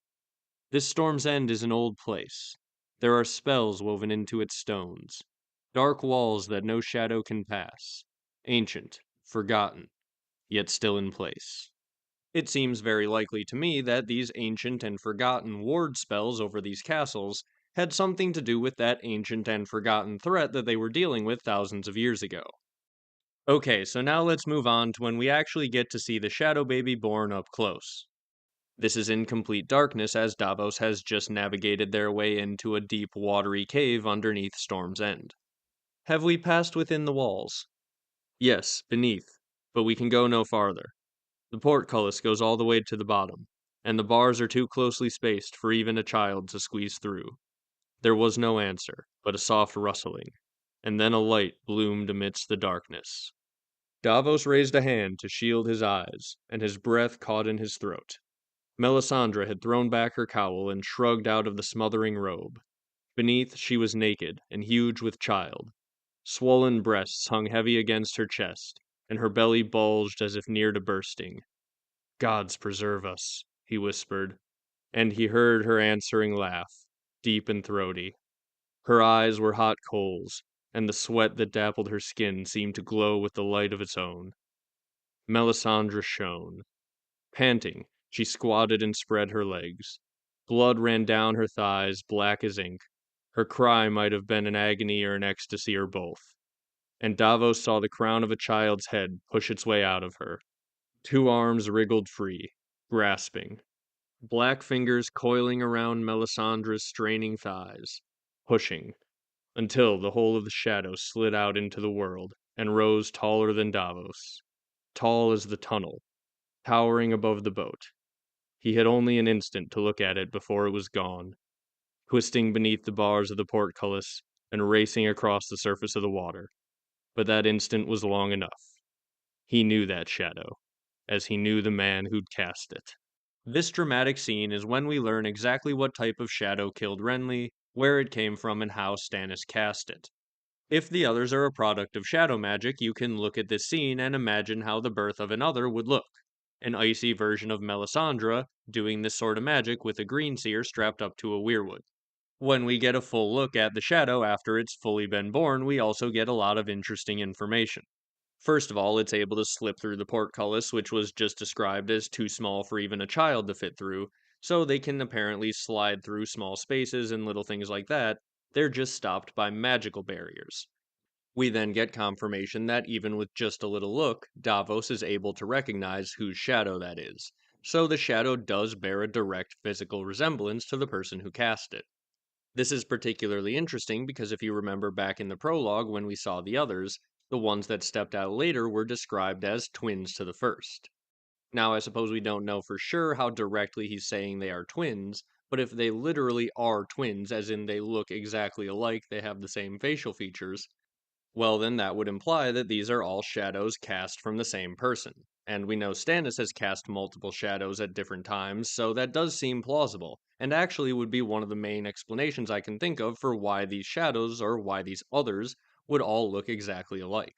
this Storm's End is an old place. There are spells woven into its stones, dark walls that no shadow can pass, ancient, forgotten, yet still in place. It seems very likely to me that these ancient and forgotten ward spells over these castles had something to do with that ancient and forgotten threat that they were dealing with thousands of years ago. Okay, so now let's move on to when we actually get to see the Shadow Baby born up close. This is in complete darkness as Davos has just navigated their way into a deep, watery cave underneath Storm's End. Have we passed within the walls? Yes, beneath, but we can go no farther. The portcullis goes all the way to the bottom, and the bars are too closely spaced for even a child to squeeze through. There was no answer, but a soft rustling, and then a light bloomed amidst the darkness. Davos raised a hand to shield his eyes, and his breath caught in his throat. Melisandre had thrown back her cowl and shrugged out of the smothering robe. Beneath, she was naked and huge with child. Swollen breasts hung heavy against her chest, and her belly bulged as if near to bursting. Gods preserve us, he whispered, and he heard her answering laugh, deep and throaty. Her eyes were hot coals, and the sweat that dappled her skin seemed to glow with the light of its own. Melisandre shone. Panting, She squatted and spread her legs. Blood ran down her thighs, black as ink. Her cry might have been an agony or an ecstasy or both. And Davos saw the crown of a child's head push its way out of her. 2 arms wriggled free, grasping. Black fingers coiling around Melisandre's straining thighs, pushing, until the whole of the shadow slid out into the world and rose taller than Davos, tall as the tunnel, towering above the boat. He had only an instant to look at it before it was gone, twisting beneath the bars of the portcullis and racing across the surface of the water. But that instant was long enough. He knew that shadow, as he knew the man who'd cast it. This dramatic scene is when we learn exactly what type of shadow killed Renly, where it came from, and how Stannis cast it. If the others are a product of shadow magic, you can look at this scene and imagine how the birth of another would look. An icy version of Melisandre doing this sort of magic with a green seer strapped up to a weirwood. When we get a full look at the shadow after it's fully been born, we also get a lot of interesting information. First of all, it's able to slip through the portcullis, which was just described as too small for even a child to fit through, so they can apparently slide through small spaces and little things like that. They're just stopped by magical barriers. We then get confirmation that even with just a little look, Davos is able to recognize whose shadow that is. So the shadow does bear a direct physical resemblance to the person who cast it. This is particularly interesting because if you remember back in the prologue when we saw the others, the ones that stepped out later were described as twins to the first. Now, I suppose we don't know for sure how directly he's saying they are twins, but if they literally are twins, as in they look exactly alike, they have the same facial features, well, then that would imply that these are all shadows cast from the same person. And we know Stannis has cast multiple shadows at different times, so that does seem plausible, and actually would be one of the main explanations I can think of for why these shadows, or why these others, would all look exactly alike.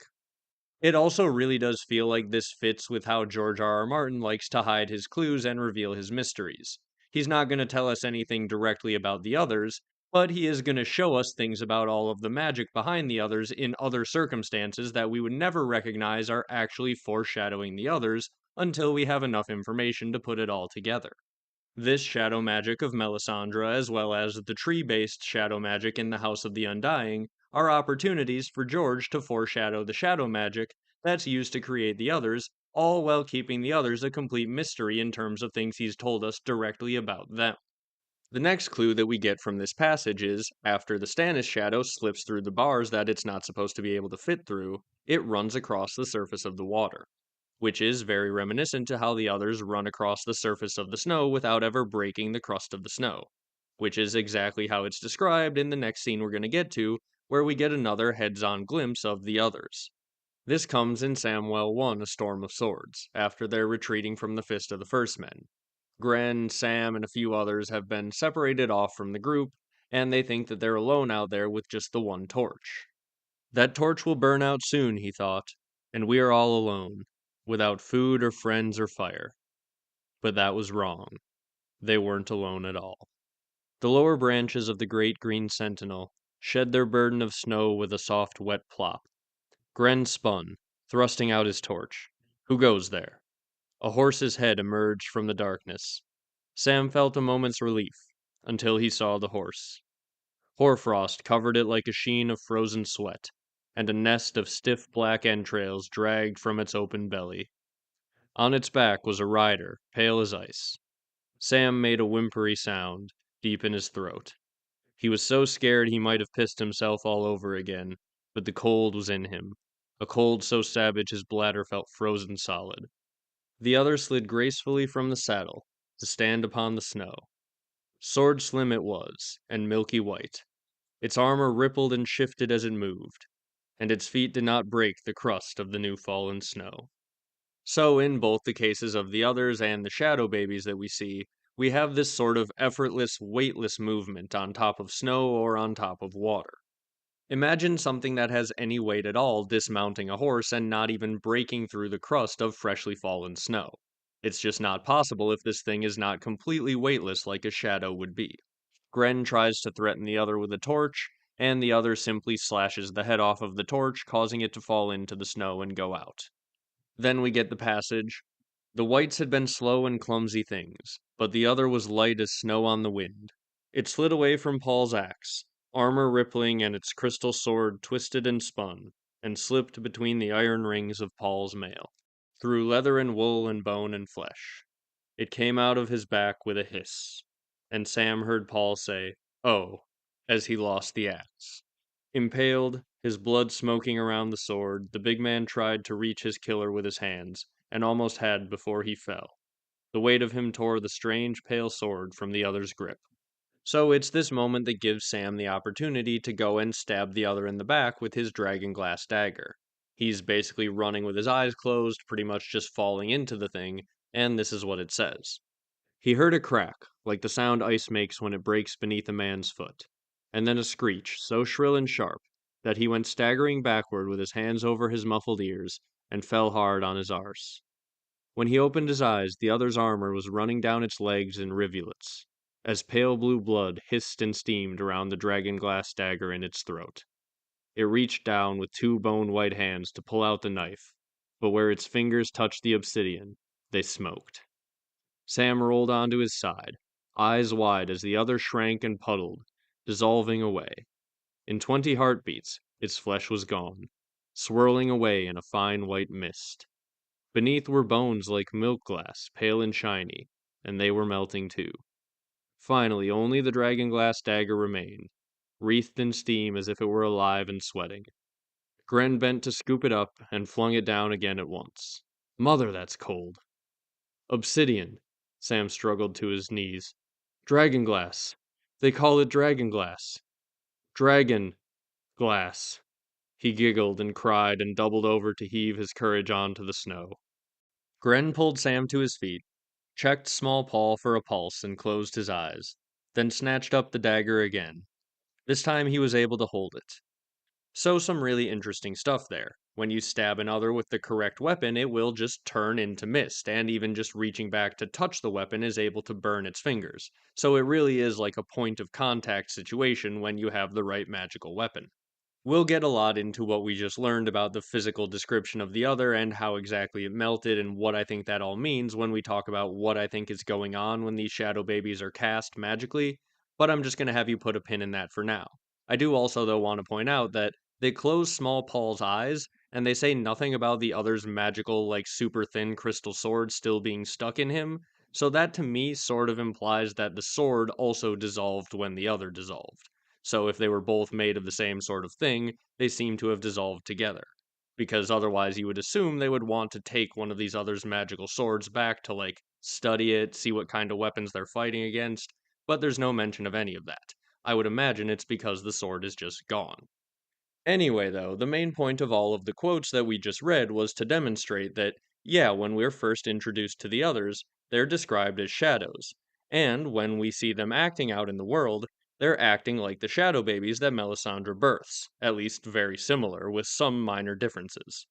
It also really does feel like this fits with how George R.R. Martin likes to hide his clues and reveal his mysteries. He's not going to tell us anything directly about the others, but he is going to show us things about all of the magic behind the others in other circumstances that we would never recognize are actually foreshadowing the others until we have enough information to put it all together. This shadow magic of Melisandre, as well as the tree-based shadow magic in the House of the Undying, are opportunities for George to foreshadow the shadow magic that's used to create the others, all while keeping the others a complete mystery in terms of things he's told us directly about them. The next clue that we get from this passage is, after the Stannis shadow slips through the bars that it's not supposed to be able to fit through, it runs across the surface of the water, which is very reminiscent to how the others run across the surface of the snow without ever breaking the crust of the snow, which is exactly how it's described in the next scene we're going to get to, where we get another heads-on glimpse of the others. This comes in Samwell 1, A Storm of Swords, after they're retreating from the Fist of the First Men. Gren, Sam, and a few others have been separated off from the group, and they think that they're alone out there with just the one torch. That torch will burn out soon, he thought, and we are all alone, without food or friends or fire. But that was wrong. They weren't alone at all. The lower branches of the great green sentinel shed their burden of snow with a soft, wet plop. Gren spun, thrusting out his torch. Who goes there? A horse's head emerged from the darkness. Sam felt a moment's relief, until he saw the horse. Hoarfrost covered it like a sheen of frozen sweat, and a nest of stiff black entrails dragged from its open belly. On its back was a rider, pale as ice. Sam made a whimpery sound, deep in his throat. He was so scared he might have pissed himself all over again, but the cold was in him, a cold so savage his bladder felt frozen solid. The other slid gracefully from the saddle, to stand upon the snow. Sword slim it was, and milky white. Its armor rippled and shifted as it moved, and its feet did not break the crust of the new fallen snow. So in both the cases of the others and the shadow babies that we see, we have this sort of effortless, weightless movement on top of snow or on top of water. Imagine something that has any weight at all dismounting a horse and not even breaking through the crust of freshly fallen snow. It's just not possible if this thing is not completely weightless like a shadow would be. Gren tries to threaten the other with a torch, and the other simply slashes the head off of the torch, causing it to fall into the snow and go out. Then we get the passage, The whites had been slow and clumsy things, but the other was light as snow on the wind. It slid away from Paul's axe, armor rippling and its crystal sword twisted and spun, and slipped between the iron rings of Paul's mail, through leather and wool and bone and flesh. It came out of his back with a hiss, and Sam heard Paul say, "Oh," as he lost the axe. Impaled, his blood smoking around the sword, the big man tried to reach his killer with his hands, and almost had before he fell. The weight of him tore the strange pale sword from the other's grip. So it's this moment that gives Sam the opportunity to go and stab the other in the back with his dragon glass dagger. He's basically running with his eyes closed, pretty much just falling into the thing, and this is what it says. He heard a crack, like the sound ice makes when it breaks beneath a man's foot, and then a screech so shrill and sharp that he went staggering backward with his hands over his muffled ears and fell hard on his arse. When he opened his eyes, the other's armor was running down its legs in rivulets, as pale blue blood hissed and steamed around the dragon glass dagger in its throat. It reached down with two bone-white hands to pull out the knife, but where its fingers touched the obsidian, they smoked. Sam rolled onto his side, eyes wide as the other shrank and puddled, dissolving away. In 20 heartbeats, its flesh was gone, swirling away in a fine white mist. Beneath were bones like milk glass, pale and shiny, and they were melting too. Finally, only the dragon glass dagger remained, wreathed in steam as if it were alive and sweating. Gren bent to scoop it up and flung it down again at once. Mother, that's cold. Obsidian. Sam struggled to his knees. Dragon glass. They call it dragon glass. Dragon glass. He giggled and cried and doubled over to heave his courage onto the snow. Gren pulled Sam to his feet, checked small Paul for a pulse and closed his eyes, then snatched up the dagger again. This time he was able to hold it. So some really interesting stuff there. When you stab another with the correct weapon, it will just turn into mist, and even just reaching back to touch the weapon is able to burn its fingers. So it really is like a point of contact situation when you have the right magical weapon. We'll get a lot into what we just learned about the physical description of the other and how exactly it melted and what I think that all means when we talk about what I think is going on when these shadow babies are cast magically, but I'm just going to have you put a pin in that for now. I do also, though, want to point out that they close small Paul's eyes, and they say nothing about the other's magical, like super thin crystal sword still being stuck in him, so that to me sort of implies that the sword also dissolved when the other dissolved. So if they were both made of the same sort of thing, they seem to have dissolved together. Because otherwise you would assume they would want to take one of these other's magical swords back to, like, study it, see what kind of weapons they're fighting against, but there's no mention of any of that. I would imagine it's because the sword is just gone. Anyway, though, the main point of all of the quotes that we just read was to demonstrate that, yeah, when we're first introduced to the others, they're described as shadows, and when we see them acting out in the world, they're acting like the shadow babies that Melisandre births, at least very similar, with some minor differences.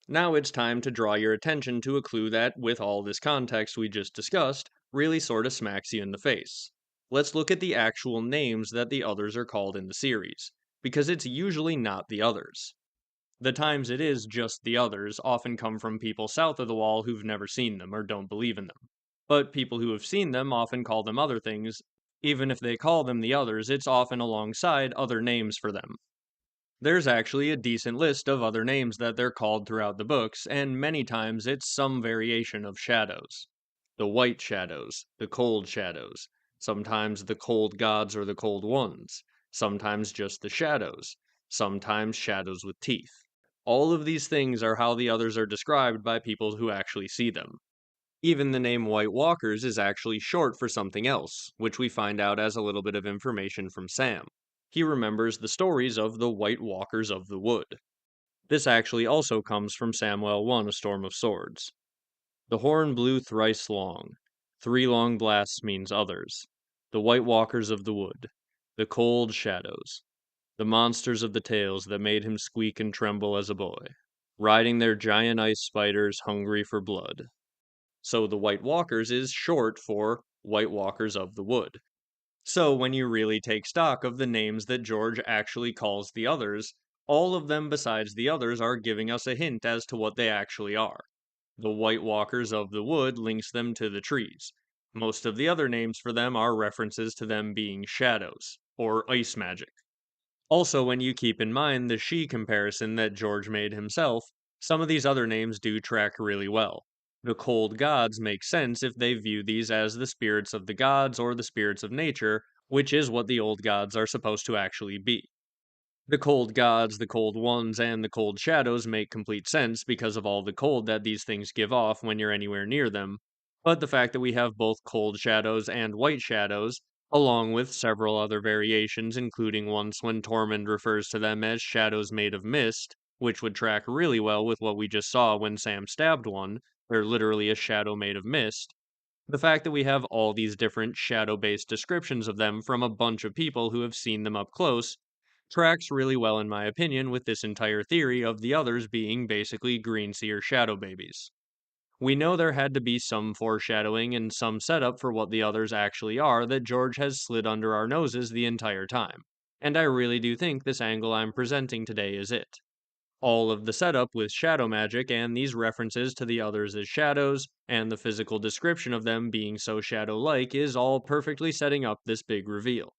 Now it's time to draw your attention to a clue that, with all this context we just discussed, really sorta smacks you in the face. Let's look at the actual names that the others are called in the series, because it's usually not the others. The times it is just the others often come from people south of the wall who've never seen them or don't believe in them. But people who have seen them often call them other things. Even if they call them the others, it's often alongside other names for them. There's actually a decent list of other names that they're called throughout the books, and many times it's some variation of shadows. The white shadows, the cold shadows, sometimes the cold gods or the cold ones, sometimes just the shadows, sometimes shadows with teeth. All of these things are how the others are described by people who actually see them. Even the name White Walkers is actually short for something else, which we find out as a little bit of information from Sam. He remembers the stories of the White Walkers of the Wood. This actually also comes from Samwell 1, A Storm of Swords. The horn blew thrice long. 3 long blasts means others. The White Walkers of the Wood. The cold shadows. The monsters of the tales that made him squeak and tremble as a boy. Riding their giant ice spiders hungry for blood. So the White Walkers is short for White Walkers of the Wood. So when you really take stock of the names that George actually calls the others, all of them besides the others are giving us a hint as to what they actually are. The White Walkers of the Wood links them to the trees. Most of the other names for them are references to them being shadows, or ice magic. Also, when you keep in mind the she comparison that George made himself, some of these other names do track really well. The cold gods make sense if they view these as the spirits of the gods or the spirits of nature, which is what the old gods are supposed to actually be. The cold gods, the cold ones, and the cold shadows make complete sense because of all the cold that these things give off when you're anywhere near them. But the fact that we have both cold shadows and white shadows, along with several other variations, including once when Tormund refers to them as shadows made of mist, which would track really well with what we just saw when Sam stabbed one, they're literally a shadow made of mist. The fact that we have all these different shadow based descriptions of them from a bunch of people who have seen them up close tracks really well, in my opinion, with this entire theory of the others being basically green seer shadow babies. We know there had to be some foreshadowing and some setup for what the others actually are that George has slid under our noses the entire time. And I really do think this angle I'm presenting today is it. All of the setup with shadow magic and these references to the others as shadows, and the physical description of them being so shadow like is all perfectly setting up this big reveal.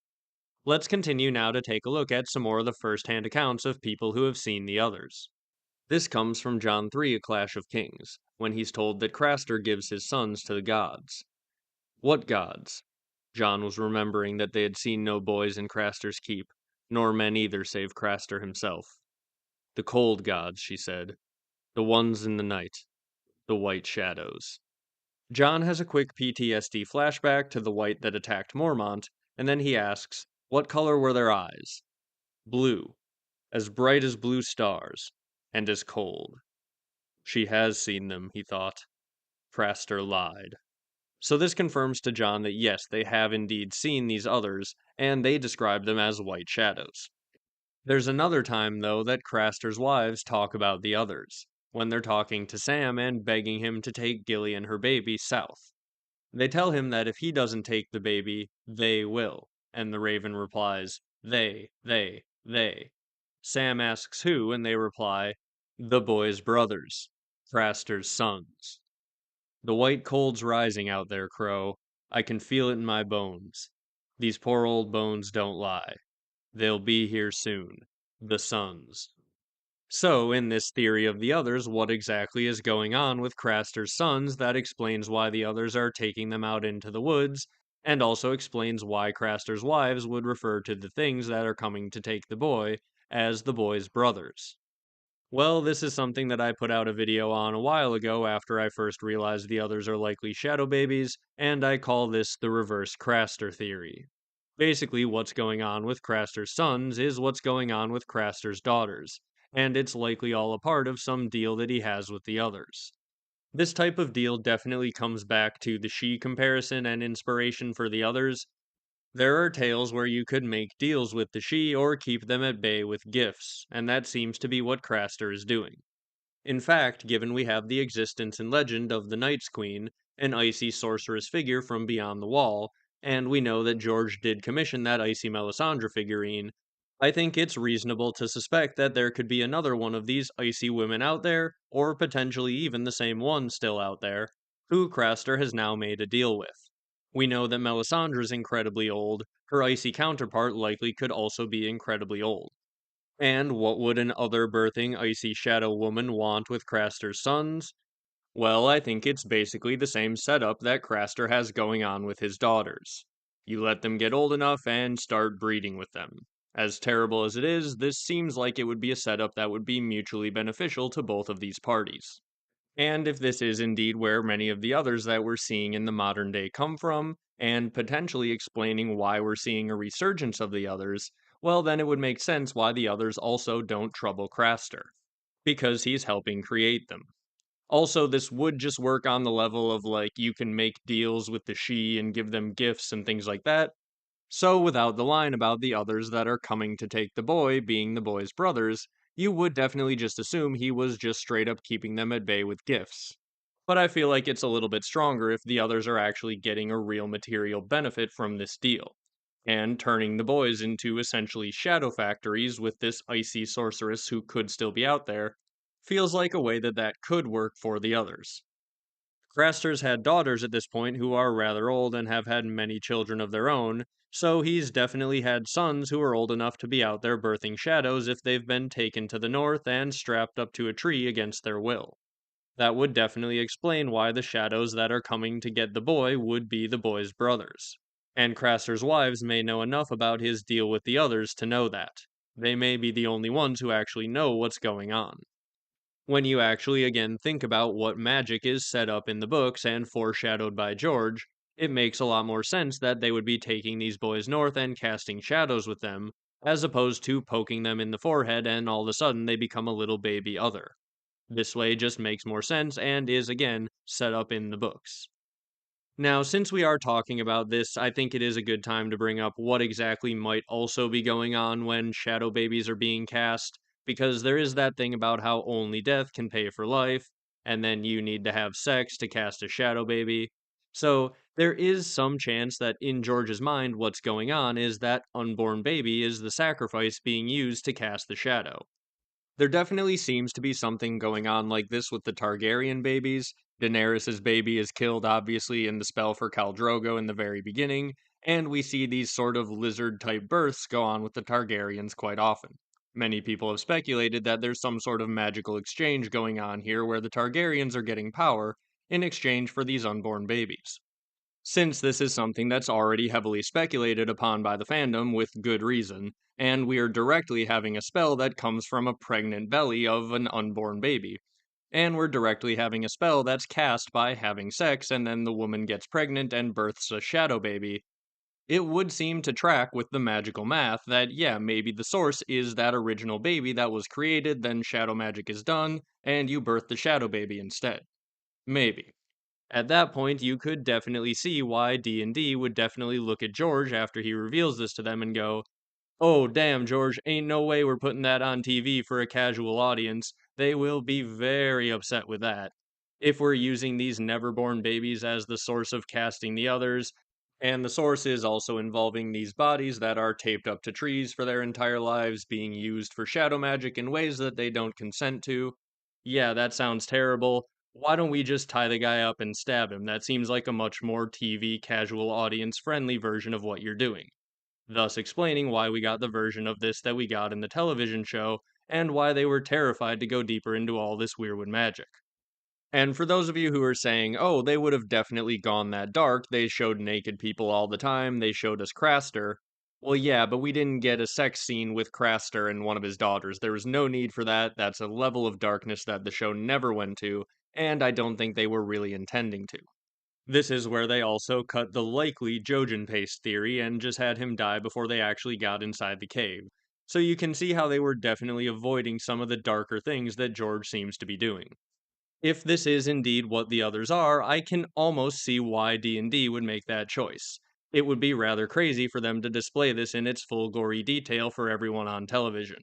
Let's continue now to take a look at some more of the first hand accounts of people who have seen the others. This comes from Jon 3, A Clash of Kings, when he's told that Craster gives his sons to the gods. What gods? Jon was remembering that they had seen no boys in Craster's keep, nor men either save Craster himself. The cold gods, she said. The ones in the night. The white shadows. Jon has a quick PTSD flashback to the white that attacked Mormont, and then he asks, what color were their eyes? Blue. As bright as blue stars. And as cold. She has seen them, he thought. Craster lied. So this confirms to Jon that yes, they have indeed seen these others, and they describe them as white shadows. There's another time, though, that Craster's wives talk about the others, when they're talking to Sam and begging him to take Gilly and her baby south. They tell him that if he doesn't take the baby, they will, and the Raven replies, they. Sam asks who, and they reply, the boy's brothers, Craster's sons. The white cold's rising out there, Crow. I can feel it in my bones. These poor old bones don't lie. They'll be here soon. The sons. So, in this theory of the others, what exactly is going on with Craster's sons that explains why the others are taking them out into the woods, and also explains why Craster's wives would refer to the things that are coming to take the boy as the boy's brothers. Well, this is something that I put out a video on a while ago after I first realized the others are likely shadow babies, and I call this the reverse Craster theory. Basically, what's going on with Craster's sons is what's going on with Craster's daughters, and it's likely all a part of some deal that he has with the others. This type of deal definitely comes back to the she comparison and inspiration for the others. There are tales where you could make deals with the she or keep them at bay with gifts, and that seems to be what Craster is doing. In fact, given we have the existence and legend of the Night's Queen, an icy sorceress figure from beyond the wall, and we know that George did commission that icy Melisandre figurine, I think it's reasonable to suspect that there could be another one of these icy women out there, or potentially even the same one still out there, who Craster has now made a deal with. We know that Melisandre's incredibly old, her icy counterpart likely could also be incredibly old. And what would an other birthing icy shadow woman want with Craster's sons? Well, I think it's basically the same setup that Craster has going on with his daughters. You let them get old enough and start breeding with them. As terrible as it is, this seems like it would be a setup that would be mutually beneficial to both of these parties. And if this is indeed where many of the others that we're seeing in the modern day come from, and potentially explaining why we're seeing a resurgence of the others, well, then it would make sense why the others also don't trouble Craster. Because he's helping create them. Also, this would just work on the level of like you can make deals with the she and give them gifts and things like that. So, without the line about the others that are coming to take the boy being the boy's brothers, you would definitely just assume he was just straight up keeping them at bay with gifts. But I feel like it's a little bit stronger if the others are actually getting a real material benefit from this deal. And turning the boys into essentially shadow factories with this icy sorceress who could still be out there feels like a way that that could work for the others. Craster's had daughters at this point who are rather old and have had many children of their own, so he's definitely had sons who are old enough to be out there birthing shadows if they've been taken to the north and strapped up to a tree against their will. That would definitely explain why the shadows that are coming to get the boy would be the boy's brothers. And Craster's wives may know enough about his deal with the others to know that. They may be the only ones who actually know what's going on. When you actually again think about what magic is set up in the books and foreshadowed by George, it makes a lot more sense that they would be taking these boys north and casting shadows with them, as opposed to poking them in the forehead and all of a sudden they become a little baby other. This way just makes more sense and is again set up in the books. Now, since we are talking about this, I think it is a good time to bring up what exactly might also be going on when shadow babies are being cast, because there is that thing about how only death can pay for life, and then you need to have sex to cast a shadow baby. So, there is some chance that in George's mind, what's going on is that unborn baby is the sacrifice being used to cast the shadow. There definitely seems to be something going on like this with the Targaryen babies. Daenerys's baby is killed, obviously, in the spell for Khal Drogo in the very beginning, and we see these sort of lizard-type births go on with the Targaryens quite often. Many people have speculated that there's some sort of magical exchange going on here where the Targaryens are getting power in exchange for these unborn babies. Since this is something that's already heavily speculated upon by the fandom with good reason, and we are directly having a spell that comes from a pregnant belly of an unborn baby, and we're directly having a spell that's cast by having sex and then the woman gets pregnant and births a shadow baby, it would seem to track with the magical math that, yeah, maybe the source is that original baby that was created, then shadow magic is done, and you birth the shadow baby instead. Maybe. At that point, you could definitely see why D&D would definitely look at George after he reveals this to them and go, "Oh, damn, George, ain't no way we're putting that on TV for a casual audience. They will be very upset with that. If we're using these neverborn babies as the source of casting the others, and the source is also involving these bodies that are taped up to trees for their entire lives, being used for shadow magic in ways that they don't consent to. Yeah, that sounds terrible. Why don't we just tie the guy up and stab him? That seems like a much more TV casual audience friendly version of what you're doing." Thus explaining why we got the version of this that we got in the television show, and why they were terrified to go deeper into all this Weirwood magic. And for those of you who are saying, oh, they would have definitely gone that dark, they showed naked people all the time, they showed us Craster. Well, yeah, but we didn't get a sex scene with Craster and one of his daughters. There was no need for that. That's a level of darkness that the show never went to, and I don't think they were really intending to. This is where they also cut the likely Jojen paste theory and just had him die before they actually got inside the cave. So you can see how they were definitely avoiding some of the darker things that George seems to be doing. If this is indeed what the others are, I can almost see why D&D would make that choice. It would be rather crazy for them to display this in its full gory detail for everyone on television.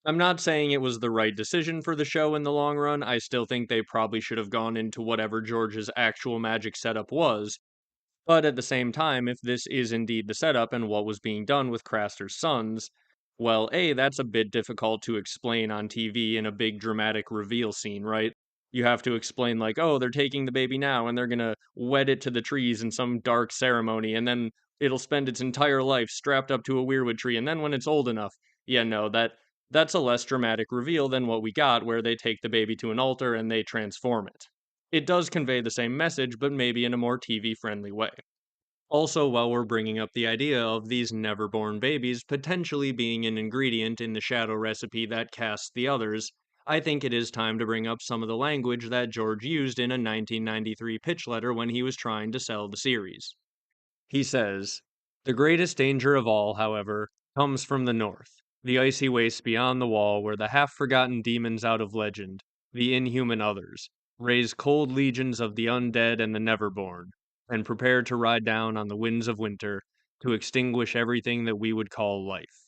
I'm not saying it was the right decision for the show in the long run. I still think they probably should have gone into whatever George's actual magic setup was, but at the same time, if this is indeed the setup and what was being done with Craster's sons, well, A, that's a bit difficult to explain on TV in a big dramatic reveal scene, right? You have to explain, like, oh, they're taking the baby now and they're gonna wed it to the trees in some dark ceremony, and then it'll spend its entire life strapped up to a weirwood tree, and then when it's old enough, yeah, no, that's a less dramatic reveal than what we got, where they take the baby to an altar and they transform it. It does convey the same message, but maybe in a more TV friendly way. Also, while we're bringing up the idea of these never-born babies potentially being an ingredient in the shadow recipe that casts the others, I think it is time to bring up some of the language that George used in a 1993 pitch letter when he was trying to sell the series. He says, "The greatest danger of all, however, comes from the north, the icy wastes beyond the wall where the half-forgotten demons out of legend, the inhuman others, raise cold legions of the undead and the neverborn, and prepare to ride down on the winds of winter to extinguish everything that we would call life."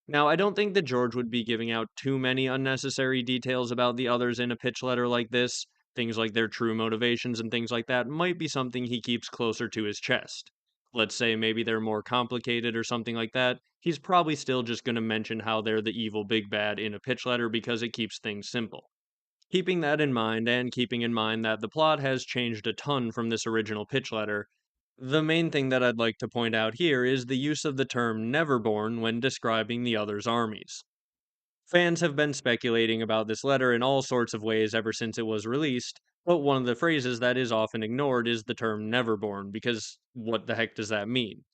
Now, I don't think that George would be giving out too many unnecessary details about the others in a pitch letter like this. Things like their true motivations and things like that might be something he keeps closer to his chest. Let's say maybe they're more complicated or something like that. He's probably still just going to mention how they're the evil big bad in a pitch letter because it keeps things simple. Keeping that in mind, and keeping in mind that the plot has changed a ton from this original pitch letter, the main thing that I'd like to point out here is the use of the term neverborn when describing the other's armies. Fans have been speculating about this letter in all sorts of ways ever since it was released, but one of the phrases that is often ignored is the term neverborn, because what the heck does that mean?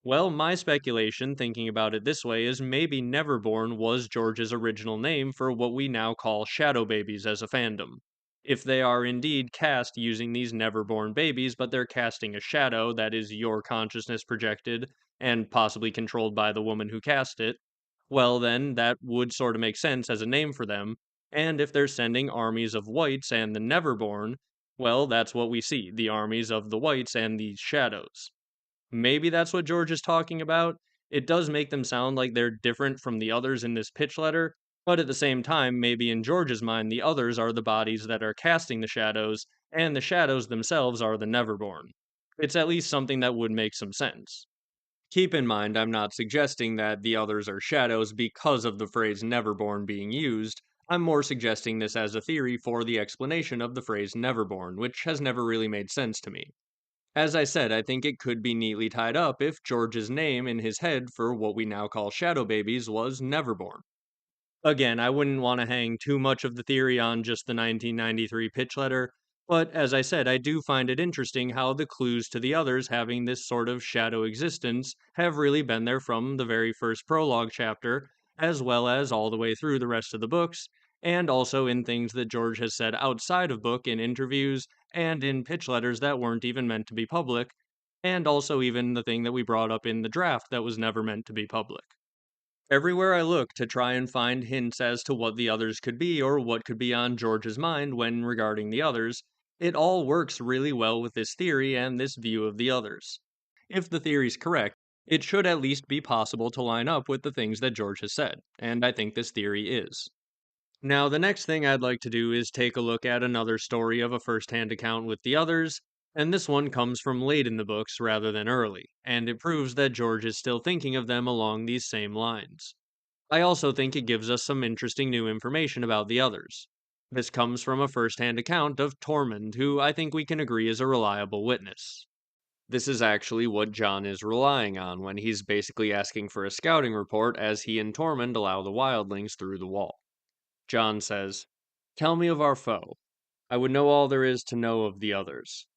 Well, my speculation, thinking about it this way, is maybe Neverborn was George's original name for what we now call shadow babies as a fandom. If they are indeed cast using these Neverborn babies, but they're casting a shadow that is your consciousness projected, and possibly controlled by the woman who cast it, well then, that would sort of make sense as a name for them, and if they're sending armies of whites and the Neverborn, well, that's what we see, the armies of the whites and these shadows. Maybe that's what George is talking about. It does make them sound like they're different from the others in this pitch letter, but at the same time, maybe in George's mind, the others are the bodies that are casting the shadows, and the shadows themselves are the Neverborn. It's at least something that would make some sense. Keep in mind, I'm not suggesting that the others are shadows because of the phrase Neverborn being used. I'm more suggesting this as a theory for the explanation of the phrase Neverborn, which has never really made sense to me. As I said, I think it could be neatly tied up if George's name in his head for what we now call shadow babies was Neverborn. Again, I wouldn't want to hang too much of the theory on just the 1993 pitch letter, but as I said, I do find it interesting how the clues to the others having this sort of shadow existence have really been there from the very first prologue chapter, as well as all the way through the rest of the books, and also in things that George has said outside of book in interviews and in pitch letters that weren't even meant to be public, and also even the thing that we brought up in the draft that was never meant to be public. Everywhere I look to try and find hints as to what the others could be or what could be on George's mind when regarding the others, it all works really well with this theory and this view of the others. If the theory's correct, it should at least be possible to line up with the things that George has said, and I think this theory is. Now, the next thing I'd like to do is take a look at another story of a first hand account with the others, and this one comes from late in the books rather than early, and it proves that George is still thinking of them along these same lines. I also think it gives us some interesting new information about the others. This comes from a first hand account of Tormund, who I think we can agree is a reliable witness. This is actually what Jon is relying on when he's basically asking for a scouting report as he and Tormund allow the wildlings through the wall. Jon says, "Tell me of our foe. I would know all there is to know of the others."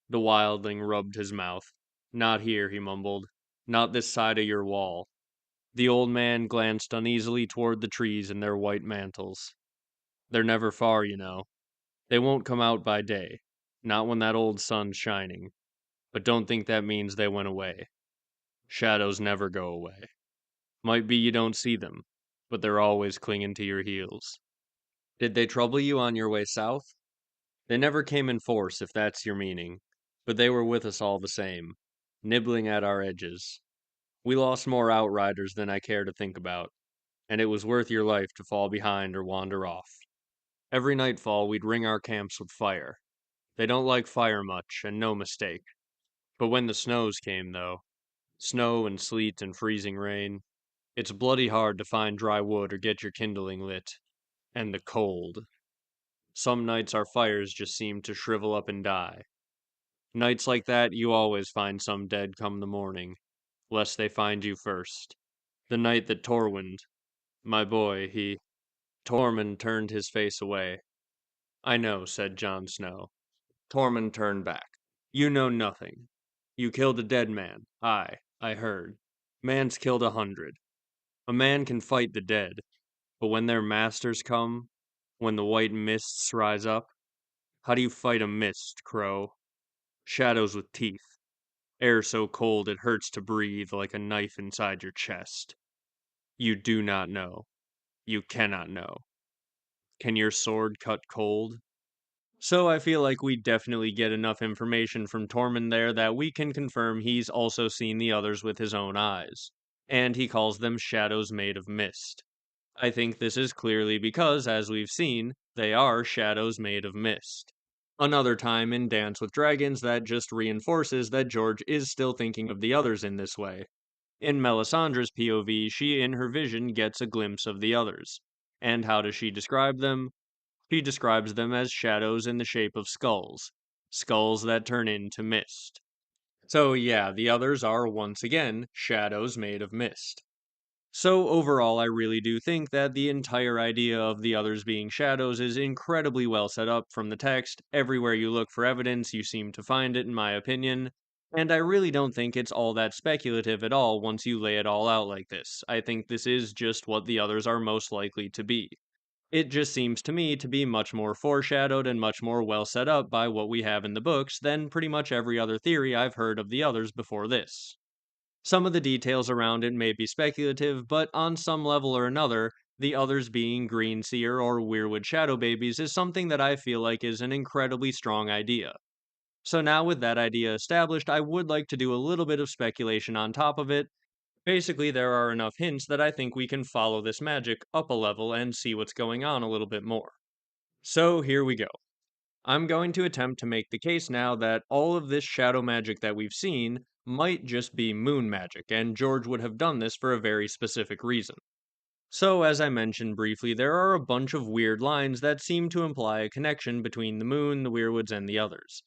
The wildling rubbed his mouth. "Not here," he mumbled. "Not this side of your wall." The old man glanced uneasily toward the trees in their white mantles. "They're never far, you know. They won't come out by day. Not when that old sun's shining. But don't think that means they went away. Shadows never go away. Might be you don't see them, but they're always clinging to your heels." "Did they trouble you on your way south?" "They never came in force, if that's your meaning. But they were with us all the same, nibbling at our edges. We lost more outriders than I care to think about, and it was worth your life to fall behind or wander off. Every nightfall we'd ring our camps with fire. They don't like fire much, and no mistake. But when the snows came, though, snow and sleet and freezing rain, it's bloody hard to find dry wood or get your kindling lit. And the cold. Some nights our fires just seem to shrivel up and die. Nights like that you always find some dead come the morning, lest they find you first. The night that Tormund, my boy, he..." Tormund turned his face away. "I know," said Jon Snow. Tormund turned back. "You know nothing. You killed a dead man. Aye, I heard. Man's killed 100. A man can fight the dead, but when their masters come, when the white mists rise up, how do you fight a mist, Crow? Shadows with teeth. Air so cold it hurts to breathe like a knife inside your chest. You do not know. You cannot know. Can your sword cut cold?" So I feel like we definitely get enough information from Tormund there that we can confirm he's also seen the others with his own eyes. And he calls them shadows made of mist. I think this is clearly because, as we've seen, they are shadows made of mist. Another time in Dance with Dragons that just reinforces that George is still thinking of the others in this way. In Melisandre's POV, she in her vision gets a glimpse of the others. And how does she describe them? She describes them as shadows in the shape of skulls, skulls that turn into mist. So, yeah, the others are once again shadows made of mist. So, overall, I really do think that the entire idea of the others being shadows is incredibly well set up from the text. Everywhere you look for evidence, you seem to find it, in my opinion. And I really don't think it's all that speculative at all once you lay it all out like this. I think this is just what the others are most likely to be. It just seems to me to be much more foreshadowed and much more well set up by what we have in the books than pretty much every other theory I've heard of the others before this. Some of the details around it may be speculative, but on some level or another, the others being green seer or weirwood shadow babies is something that I feel like is an incredibly strong idea. So now with that idea established, I would like to do a little bit of speculation on top of it. Basically, there are enough hints that I think we can follow this magic up a level and see what's going on a little bit more. So here we go. I'm going to attempt to make the case now that all of this shadow magic that we've seen might just be moon magic, and George would have done this for a very specific reason. So, as I mentioned briefly, there are a bunch of weird lines that seem to imply a connection between the moon, the Weirwoods, and the others.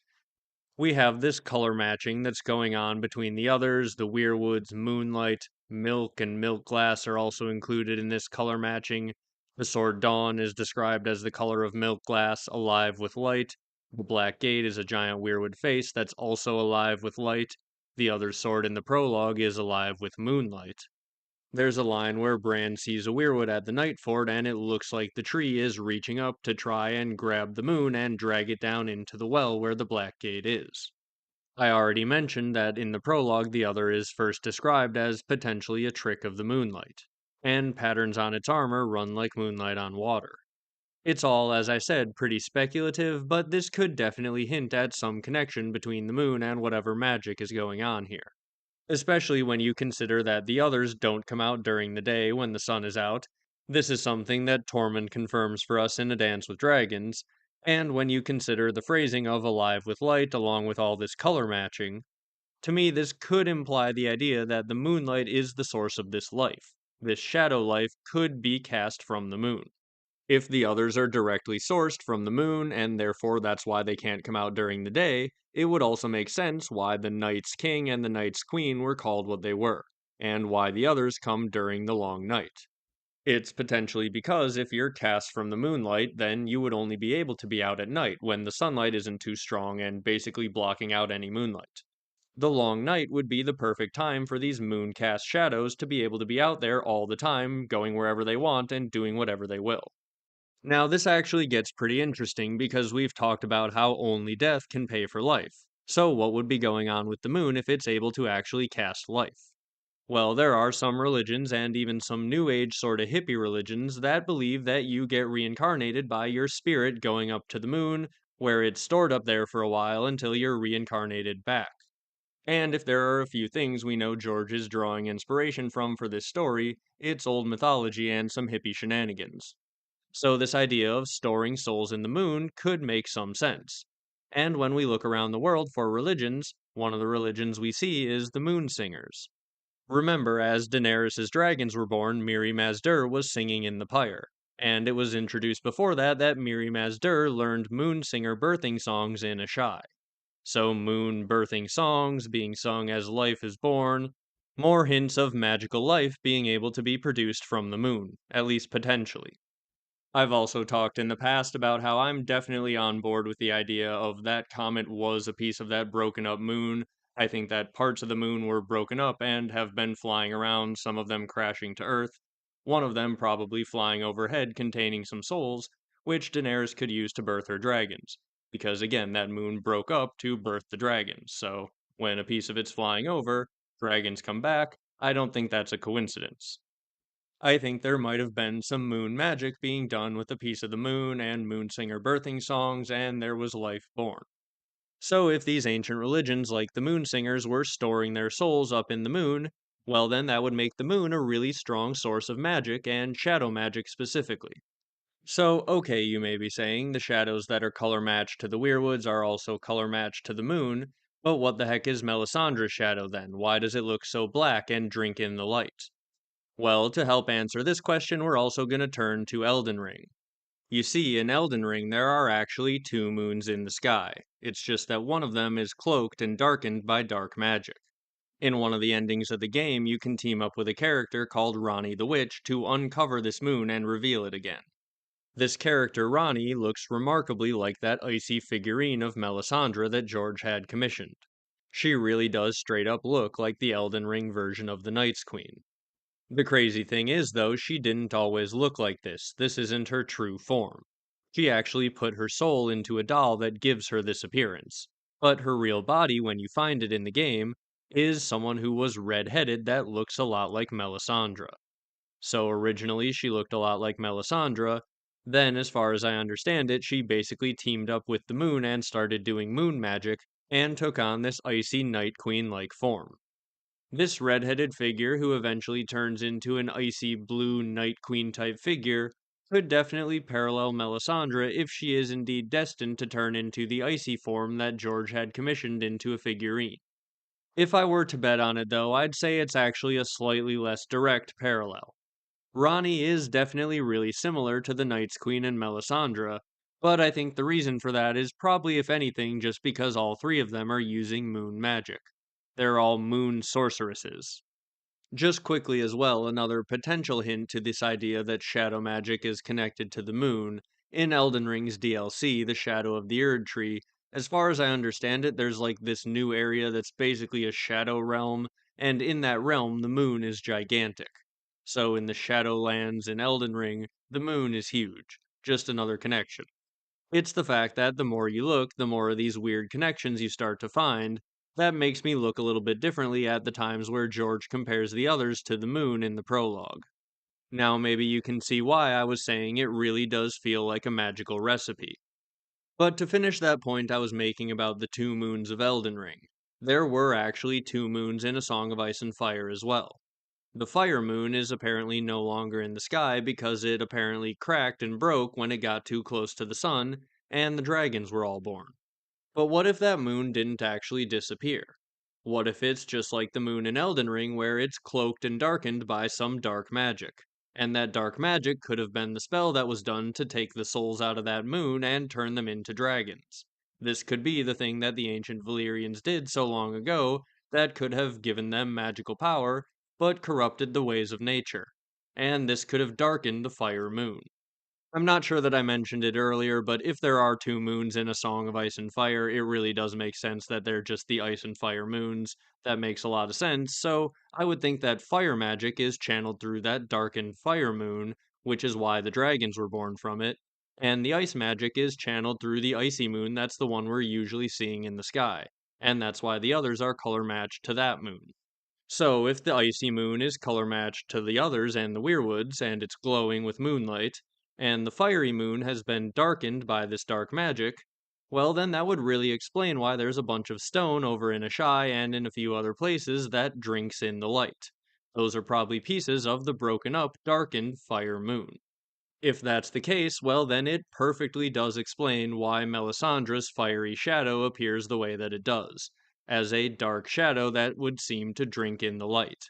We have this color matching that's going on between the others, the Weirwoods, moonlight, milk, and milk glass are also included in this color matching. The sword Dawn is described as the color of milk glass, alive with light. The Black Gate is a giant Weirwood face that's also alive with light. The other sword in the prologue is alive with moonlight. There's a line where Bran sees a Weirwood at the Night Fort, and it looks like the tree is reaching up to try and grab the moon and drag it down into the well where the Black Gate is. I already mentioned that in the prologue, the other is first described as potentially a trick of the moonlight, and patterns on its armor run like moonlight on water. It's all, as I said, pretty speculative, but this could definitely hint at some connection between the moon and whatever magic is going on here. Especially when you consider that the others don't come out during the day when the sun is out. This is something that Tormund confirms for us in A Dance with Dragons, and when you consider the phrasing of alive with light along with all this color matching, to me this could imply the idea that the moonlight is the source of this life. This shadow life could be cast from the moon. If the others are directly sourced from the moon, and therefore that's why they can't come out during the day, it would also make sense why the Night's King and the Night's Queen were called what they were, and why the others come during the long night. It's potentially because if you're cast from the moonlight, then you would only be able to be out at night when the sunlight isn't too strong and basically blocking out any moonlight. The long night would be the perfect time for these moon cast shadows to be able to be out there all the time, going wherever they want and doing whatever they will. Now, this actually gets pretty interesting because we've talked about how only death can pay for life. So, what would be going on with the moon if it's able to actually cast life? Well, there are some religions and even some new age sort of hippie religions that believe that you get reincarnated by your spirit going up to the moon, where it's stored up there for a while until you're reincarnated back. And if there are a few things we know George is drawing inspiration from for this story, it's old mythology and some hippie shenanigans. So, this idea of storing souls in the moon could make some sense. And when we look around the world for religions, one of the religions we see is the moon singers. Remember, as Daenerys' dragons were born, Miri Mazdur was singing in the pyre. And it was introduced before that Miri Mazdur learned moon singer birthing songs in Asshai. So, moon birthing songs being sung as life is born, more hints of magical life being able to be produced from the moon, at least potentially. I've also talked in the past about how I'm definitely on board with the idea of that comet was a piece of that broken up moon. I think that parts of the moon were broken up and have been flying around, some of them crashing to Earth, one of them probably flying overhead containing some souls, which Daenerys could use to birth her dragons. Because again, that moon broke up to birth the dragons, so when a piece of it's flying over, dragons come back. I don't think that's a coincidence. I think there might have been some moon magic being done with a piece of the moon and moonsinger birthing songs, and there was life born. So, if these ancient religions like the moonsingers were storing their souls up in the moon, well, then that would make the moon a really strong source of magic, and shadow magic specifically. So, okay, you may be saying, the shadows that are color matched to the Weirwoods are also color matched to the moon, but what the heck is Melisandre's shadow then? Why does it look so black and drink in the light? Well, to help answer this question, we're also going to turn to Elden Ring. You see, in Elden Ring, there are actually two moons in the sky. It's just that one of them is cloaked and darkened by dark magic. In one of the endings of the game, you can team up with a character called Ranni the Witch to uncover this moon and reveal it again. This character, Ranni, looks remarkably like that icy figurine of Melisandre that George had commissioned. She really does straight up look like the Elden Ring version of the Night's Queen. The crazy thing is, though, she didn't always look like this. This isn't her true form. She actually put her soul into a doll that gives her this appearance. But her real body, when you find it in the game, is someone who was red-headed that looks a lot like Melisandre. So originally she looked a lot like Melisandre. Then, as far as I understand it, she basically teamed up with the moon and started doing moon magic, and took on this icy Night Queen-like form. This red-headed figure, who eventually turns into an icy blue Night Queen type figure, could definitely parallel Melisandre if she is indeed destined to turn into the icy form that George had commissioned into a figurine. If I were to bet on it though, I'd say it's actually a slightly less direct parallel. Ranni is definitely really similar to the Night's Queen and Melisandre, but I think the reason for that is probably, if anything, just because all three of them are using moon magic. They're all moon sorceresses. Just quickly as well, another potential hint to this idea that shadow magic is connected to the moon. In Elden Ring's DLC, the Shadow of the Erd Tree, as far as I understand it, there's like this new area that's basically a shadow realm, and in that realm, the moon is gigantic. So in the Shadowlands in Elden Ring, the moon is huge. Just another connection. It's the fact that the more you look, the more of these weird connections you start to find. That makes me look a little bit differently at the times where George compares the others to the moon in the prologue. Now maybe you can see why I was saying it really does feel like a magical recipe. But to finish that point I was making about the two moons of Elden Ring, there were actually two moons in A Song of Ice and Fire as well. The fire moon is apparently no longer in the sky because it apparently cracked and broke when it got too close to the sun, and the dragons were all born. But what if that moon didn't actually disappear? What if it's just like the moon in Elden Ring where it's cloaked and darkened by some dark magic? And that dark magic could have been the spell that was done to take the souls out of that moon and turn them into dragons. This could be the thing that the ancient Valyrians did so long ago that could have given them magical power, but corrupted the ways of nature. And this could have darkened the fire moon. I'm not sure that I mentioned it earlier, but if there are two moons in A Song of Ice and Fire, it really does make sense that they're just the ice and fire moons. That makes a lot of sense, so I would think that fire magic is channeled through that darkened fire moon, which is why the dragons were born from it, and the ice magic is channeled through the icy moon that's the one we're usually seeing in the sky, and that's why the others are color matched to that moon. So, if the icy moon is color matched to the others and the Weirwoods, and it's glowing with moonlight, and the fiery moon has been darkened by this dark magic, well, then that would really explain why there's a bunch of stone over in Asshai and in a few other places that drinks in the light. Those are probably pieces of the broken up, darkened fire moon. If that's the case, well, then it perfectly does explain why Melisandre's fiery shadow appears the way that it does, as a dark shadow that would seem to drink in the light.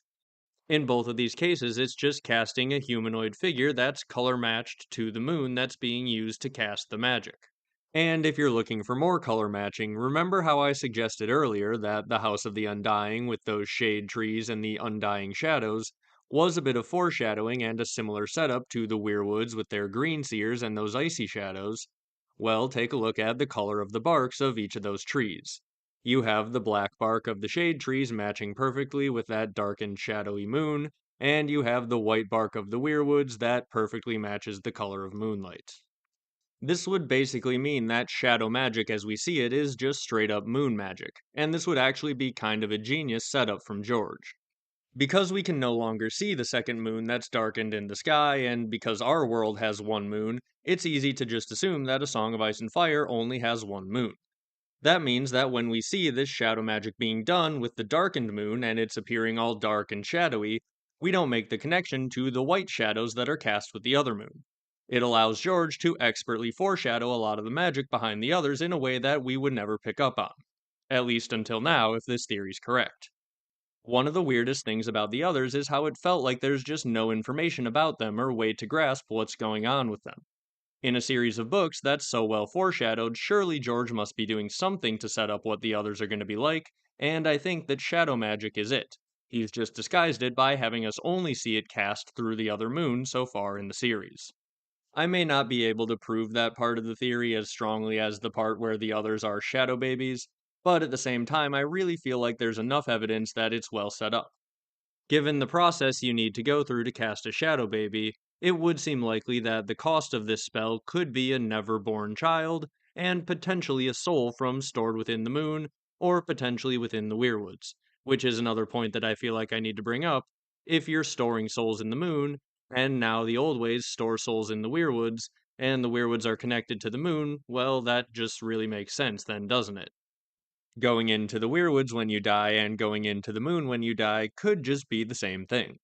In both of these cases, it's just casting a humanoid figure that's color matched to the moon that's being used to cast the magic. And if you're looking for more color matching, remember how I suggested earlier that the House of the Undying, with those shade trees and the undying shadows, was a bit of foreshadowing and a similar setup to the Weirwoods with their green seers and those icy shadows? Well, take a look at the color of the barks of each of those trees. You have the black bark of the shade trees matching perfectly with that darkened shadowy moon, and you have the white bark of the Weirwoods that perfectly matches the color of moonlight. This would basically mean that shadow magic as we see it is just straight up moon magic, and this would actually be kind of a genius setup from George. Because we can no longer see the second moon that's darkened in the sky, and because our world has one moon, it's easy to just assume that A Song of Ice and Fire only has one moon. That means that when we see this shadow magic being done with the darkened moon and it's appearing all dark and shadowy, we don't make the connection to the white shadows that are cast with the other moon. It allows George to expertly foreshadow a lot of the magic behind the others in a way that we would never pick up on. At least until now, if this theory's correct. One of the weirdest things about the others is how it felt like there's just no information about them or way to grasp what's going on with them. In a series of books that's so well foreshadowed, surely George must be doing something to set up what the others are going to be like, and I think that shadow magic is it. He's just disguised it by having us only see it cast through the other moon so far in the series. I may not be able to prove that part of the theory as strongly as the part where the others are shadow babies, but at the same time, I really feel like there's enough evidence that it's well set up. Given the process you need to go through to cast a shadow baby, it would seem likely that the cost of this spell could be a never-born child, and potentially a soul from stored within the moon, or potentially within the Weirwoods, which is another point that I feel like I need to bring up. If you're storing souls in the moon, and now the old ways store souls in the Weirwoods, and the Weirwoods are connected to the moon, well, that just really makes sense then, doesn't it? Going into the Weirwoods when you die and going into the moon when you die could just be the same thing.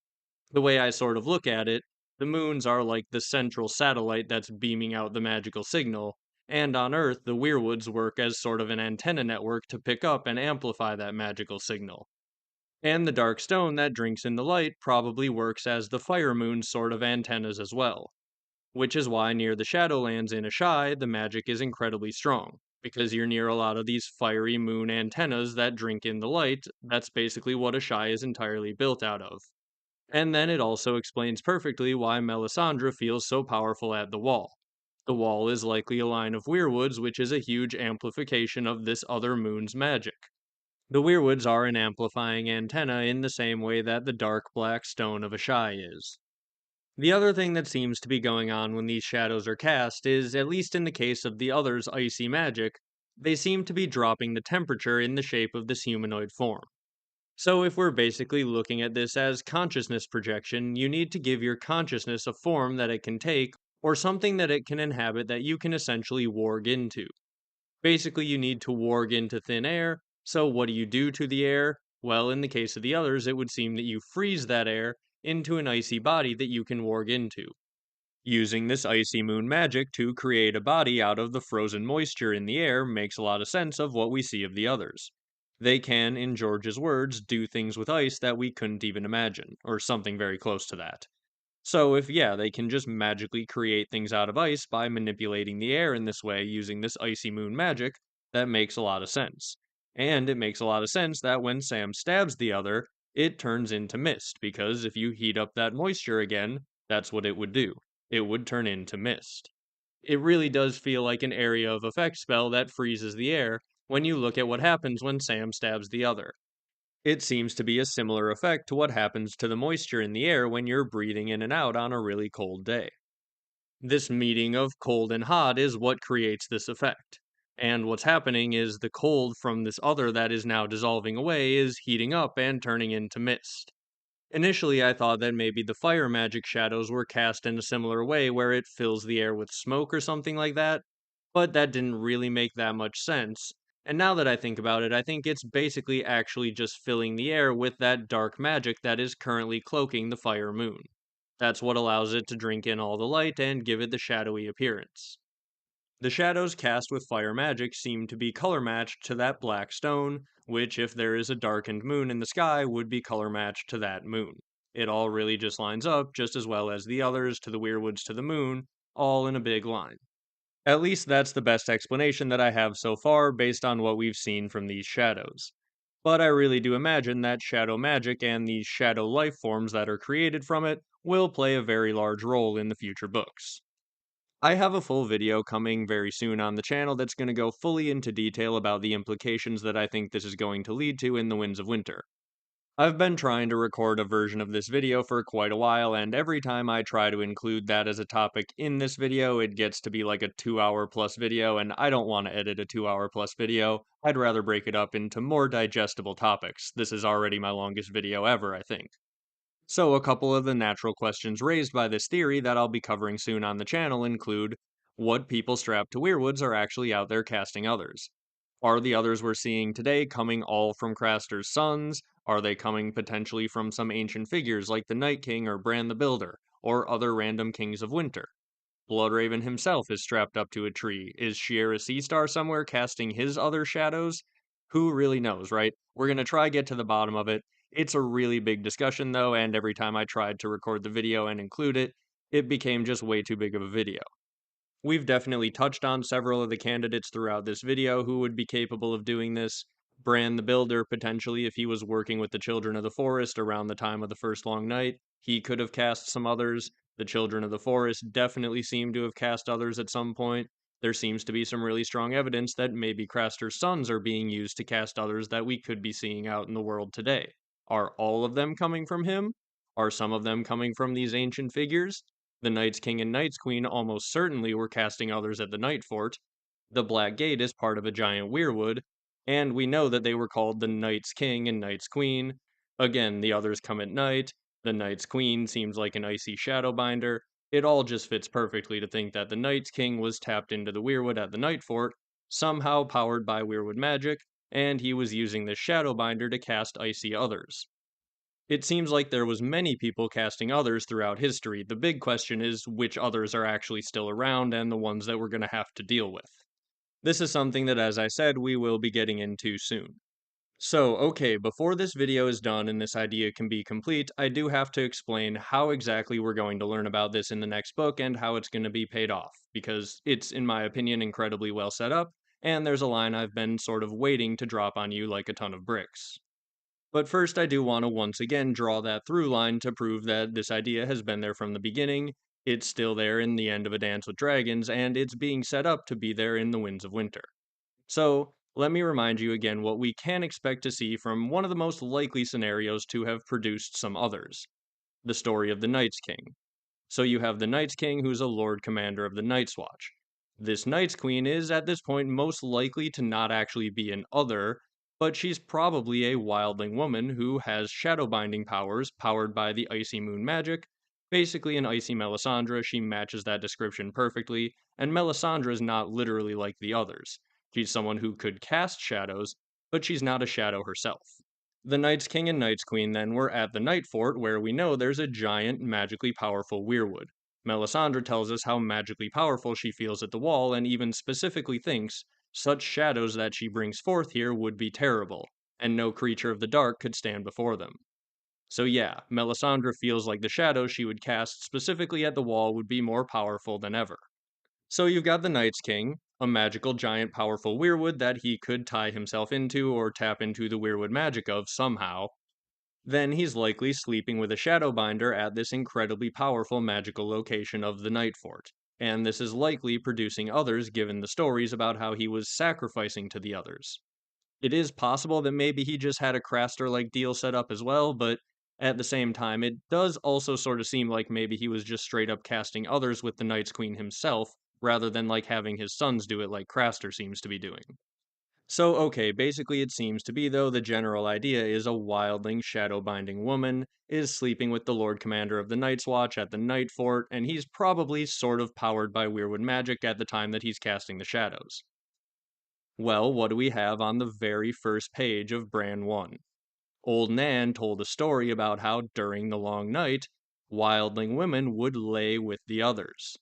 The way I sort of look at it, the moons are like the central satellite that's beaming out the magical signal, and on Earth, the Weirwoods work as sort of an antenna network to pick up and amplify that magical signal. And the dark stone that drinks in the light probably works as the fire moon's sort of antennas as well, which is why near the Shadowlands in Asshai, the magic is incredibly strong, because you're near a lot of these fiery moon antennas that drink in the light. That's basically what Asshai is entirely built out of. And then it also explains perfectly why Melisandre feels so powerful at the Wall. The Wall is likely a line of Weirwoods, which is a huge amplification of this other moon's magic. The Weirwoods are an amplifying antenna in the same way that the dark black stone of Asshai is. The other thing that seems to be going on when these shadows are cast is, at least in the case of the other's icy magic, they seem to be dropping the temperature in the shape of this humanoid form. So, if we're basically looking at this as consciousness projection, you need to give your consciousness a form that it can take, or something that it can inhabit that you can essentially warg into. Basically, you need to warg into thin air, so what do you do to the air? Well, in the case of the others, it would seem that you freeze that air into an icy body that you can warg into, using this icy moon magic to create a body out of the frozen moisture in the air makes a lot of sense of what we see of the others. They can, in George's words, do things with ice that we couldn't even imagine, or something very close to that. So if yeah, they can just magically create things out of ice by manipulating the air in this way using this icy moon magic, that makes a lot of sense. And it makes a lot of sense that when Sam stabs the other, it turns into mist, because if you heat up that moisture again, that's what it would do. It would turn into mist. It really does feel like an area of effect spell that freezes the air when you look at what happens when Sam stabs the other. It seems to be a similar effect to what happens to the moisture in the air when you're breathing in and out on a really cold day. This meeting of cold and hot is what creates this effect. And what's happening is the cold from this other that is now dissolving away is heating up and turning into mist. Initially, I thought that maybe the fire magic shadows were cast in a similar way where it fills the air with smoke or something like that, but that didn't really make that much sense. And now that I think about it, I think it's basically actually just filling the air with that dark magic that is currently cloaking the fire moon. That's what allows it to drink in all the light and give it the shadowy appearance. The shadows cast with fire magic seem to be color matched to that black stone, which, if there is a darkened moon in the sky, would be color matched to that moon. It all really just lines up just as well as the others to the Weirwoods to the moon, all in a big line. At least that's the best explanation that I have so far based on what we've seen from these shadows. But I really do imagine that shadow magic and these shadow life forms that are created from it will play a very large role in the future books. I have a full video coming very soon on the channel that's going to go fully into detail about the implications that I think this is going to lead to in the Winds of Winter. I've been trying to record a version of this video for quite a while, and every time I try to include that as a topic in this video, it gets to be like a 2 hour plus video, and I don't want to edit a 2 hour plus video. I'd rather break it up into more digestible topics. This is already my longest video ever, I think. So, a couple of the natural questions raised by this theory that I'll be covering soon on the channel include what people strapped to Weirwoods are actually out there casting others. Are the others we're seeing today coming all from Craster's sons? Are they coming potentially from some ancient figures like the Night King or Bran the Builder, or other random kings of winter? Bloodraven himself is strapped up to a tree. Is Shiera Seastar somewhere casting his other shadows? Who really knows, right? We're gonna try get to the bottom of it. It's a really big discussion though, and every time I tried to record the video and include it, it became just way too big of a video. We've definitely touched on several of the candidates throughout this video who would be capable of doing this. Bran the Builder, potentially, if he was working with the Children of the Forest around the time of the First Long Night, he could have cast some others. The Children of the Forest definitely seem to have cast others at some point. There seems to be some really strong evidence that maybe Craster's sons are being used to cast others that we could be seeing out in the world today. Are all of them coming from him? Are some of them coming from these ancient figures? The Night's King and Night's Queen almost certainly were casting others at the Night Fort. The Black Gate is part of a giant weirwood, and we know that they were called the Night's King and Night's Queen. Again, the others come at night. The Night's Queen seems like an icy shadowbinder. It all just fits perfectly to think that the Night's King was tapped into the weirwood at the Night Fort, somehow powered by weirwood magic, and he was using this shadowbinder to cast icy others. It seems like there was many people casting others throughout history. The big question is which others are actually still around and the ones that we're going to have to deal with. This is something that, as I said, we will be getting into soon. So, okay, before this video is done and this idea can be complete, I do have to explain how exactly we're going to learn about this in the next book and how it's going to be paid off, because it's, in my opinion, incredibly well set up, and there's a line I've been sort of waiting to drop on you like a ton of bricks. But first, I do want to once again draw that through line to prove that this idea has been there from the beginning, it's still there in the end of A Dance with Dragons, and it's being set up to be there in The Winds of Winter. So, let me remind you again what we can expect to see from one of the most likely scenarios to have produced some others: the story of the Night's King. So you have the Night's King, who's a Lord Commander of the Night's Watch. This Night's Queen is, at this point, most likely to not actually be an other, but she's probably a wildling woman who has shadow binding powers powered by the icy moon magic. Basically, an icy Melisandre, she matches that description perfectly, and Melisandre is not literally like the others. She's someone who could cast shadows, but she's not a shadow herself. The Night's King and Night's Queen then were at the Night Fort, where we know there's a giant, magically powerful weirwood. Melisandre tells us how magically powerful she feels at the wall, and even specifically thinks such shadows that she brings forth here would be terrible, and no creature of the dark could stand before them. So yeah, Melisandre feels like the shadows she would cast specifically at the wall would be more powerful than ever. So you've got the Night's King, a magical giant powerful weirwood that he could tie himself into or tap into the weirwood magic of somehow. Then he's likely sleeping with a Shadowbinder at this incredibly powerful magical location of the Night Fort, and this is likely producing others given the stories about how he was sacrificing to the others. It is possible that maybe he just had a Craster-like deal set up as well, but at the same time, it does also sort of seem like maybe he was just straight up casting others with the Night's Queen himself, rather than like having his sons do it like Craster seems to be doing. So, okay, basically it seems to be, though, the general idea is a wildling shadow-binding woman is sleeping with the Lord Commander of the Night's Watch at the Night Fort, and he's probably sort of powered by weirwood magic at the time that he's casting the shadows. Well, what do we have on the very first page of Bran 1? Old Nan told a story about how during the long night, wildling women would lay with the others.